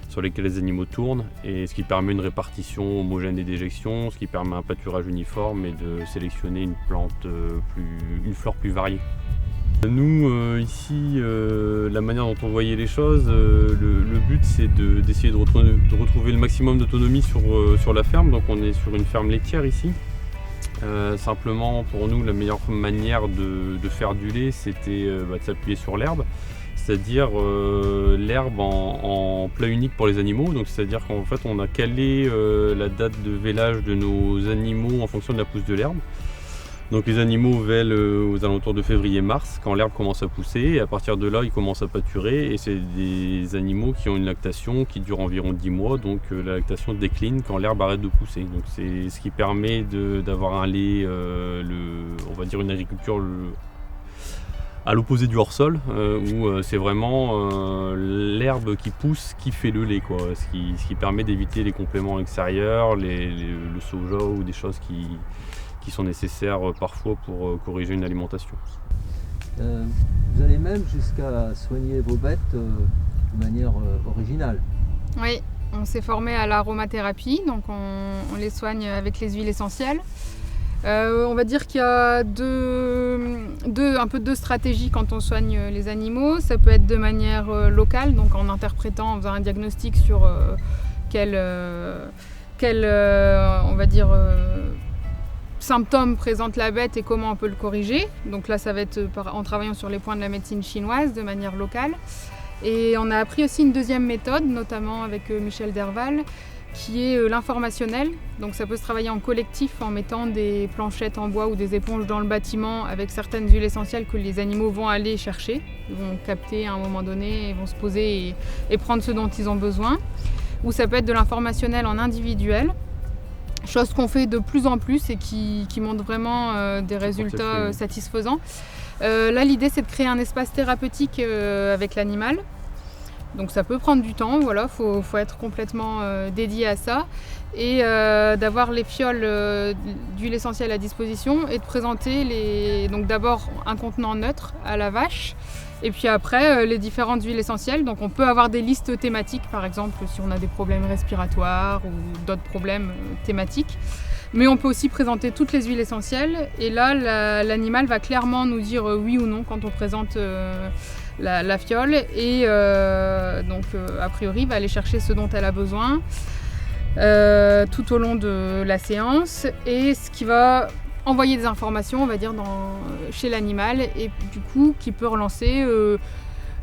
sur lesquels les animaux tournent, et ce qui permet une répartition homogène des déjections, ce qui permet un pâturage uniforme et de sélectionner une flore plus variée. Nous, ici, la manière dont on voyait les choses, le but c'est d'essayer de retrouver le maximum d'autonomie sur la ferme. Donc on est sur une ferme laitière ici. Simplement pour nous la meilleure manière de faire du lait c'était de s'appuyer sur l'herbe, c'est-à-dire l'herbe en plat unique pour les animaux. Donc c'est-à-dire qu'en fait on a calé la date de vélage de nos animaux en fonction de la pousse de l'herbe. Donc les animaux vèlent aux alentours de février-mars, quand l'herbe commence à pousser, et à partir de là ils commencent à pâturer, et c'est des animaux qui ont une lactation qui dure environ 10 mois, donc la lactation décline quand l'herbe arrête de pousser. Donc c'est ce qui permet d'avoir un lait, on va dire une agriculture à l'opposé du hors-sol, où c'est vraiment l'herbe qui pousse qui fait le lait, quoi. Ce qui permet d'éviter les compléments extérieurs, le soja ou des choses qui sont nécessaires parfois pour corriger une alimentation. Vous allez même jusqu'à soigner vos bêtes de manière originale. Oui, on s'est formé à l'aromathérapie, donc on les soigne avec les huiles essentielles. On va dire qu'il y a un peu deux stratégies quand on soigne les animaux. Ça peut être de manière locale, donc en interprétant, en faisant un diagnostic sur quel on va dire, symptômes présente la bête et comment on peut le corriger. Donc là, ça va être en travaillant sur les points de la médecine chinoise de manière locale. Et on a appris aussi une deuxième méthode, notamment avec Michel Derval, qui est l'informationnel. Donc ça peut se travailler en collectif en mettant des planchettes en bois ou des éponges dans le bâtiment avec certaines huiles essentielles que les animaux vont aller chercher. Ils vont capter à un moment donné, ils vont se poser et prendre ce dont ils ont besoin. Ou ça peut être de l'informationnel en individuel. Chose qu'on fait de plus en plus et qui montre vraiment des résultats satisfaisants. Là, l'idée, c'est de créer un espace thérapeutique avec l'animal. Donc ça peut prendre du temps, voilà, faut être complètement dédié à ça. Et d'avoir les fioles d'huile essentielle à disposition et de présenter donc d'abord un contenant neutre à la vache. Et puis après, les différentes huiles essentielles. Donc on peut avoir des listes thématiques, par exemple, si on a des problèmes respiratoires ou d'autres problèmes thématiques. Mais on peut aussi présenter toutes les huiles essentielles et là l'animal va clairement nous dire oui ou non quand on présente la fiole et donc a priori va aller chercher ce dont elle a besoin tout au long de la séance et ce qui va envoyer des informations on va dire chez l'animal et du coup qui peut relancer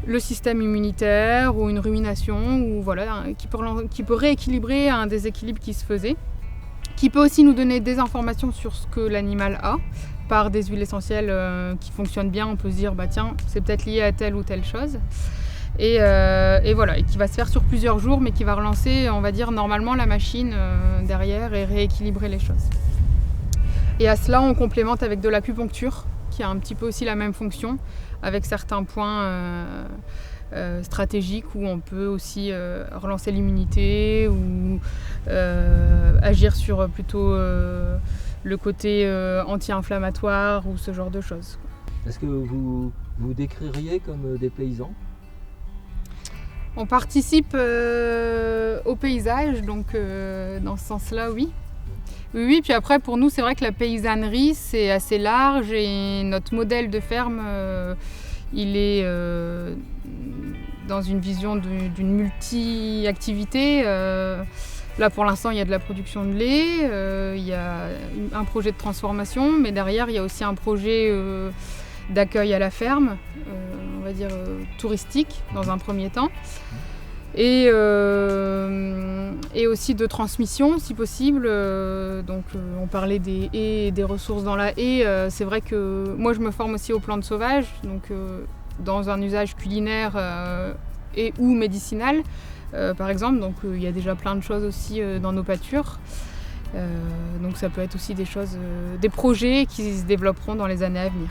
le système immunitaire ou une rumination ou voilà qui peut rééquilibrer un déséquilibre qui se faisait. Qui peut aussi nous donner des informations sur ce que l'animal a, par des huiles essentielles qui fonctionnent bien, on peut se dire bah tiens, c'est peut-être lié à telle ou telle chose. Et voilà, et qui va se faire sur plusieurs jours, mais qui va relancer, on va dire, normalement la machine derrière et rééquilibrer les choses. Et à cela, on complémente avec de l'acupuncture, qui a un petit peu aussi la même fonction, avec certains points stratégique où on peut aussi relancer l'immunité ou agir sur plutôt le côté anti-inflammatoire ou ce genre de choses. Est-ce que vous vous décririez comme des paysans ? On participe au paysage, donc dans ce sens-là, oui. Oui, puis après pour nous c'est vrai que la paysannerie c'est assez large et notre modèle de ferme il est dans une vision d'une multi-activité. Là pour l'instant il y a de la production de lait, il y a un projet de transformation, mais derrière il y a aussi un projet d'accueil à la ferme, on va dire touristique dans un premier temps. Et aussi de transmission si possible. Donc on parlait des haies et des ressources dans la haie. C'est vrai que moi je me forme aussi aux plantes sauvages, donc dans un usage culinaire et ou médicinal par exemple. Donc il y a déjà plein de choses aussi dans nos pâtures. Donc ça peut être aussi des choses, des projets qui se développeront dans les années à venir.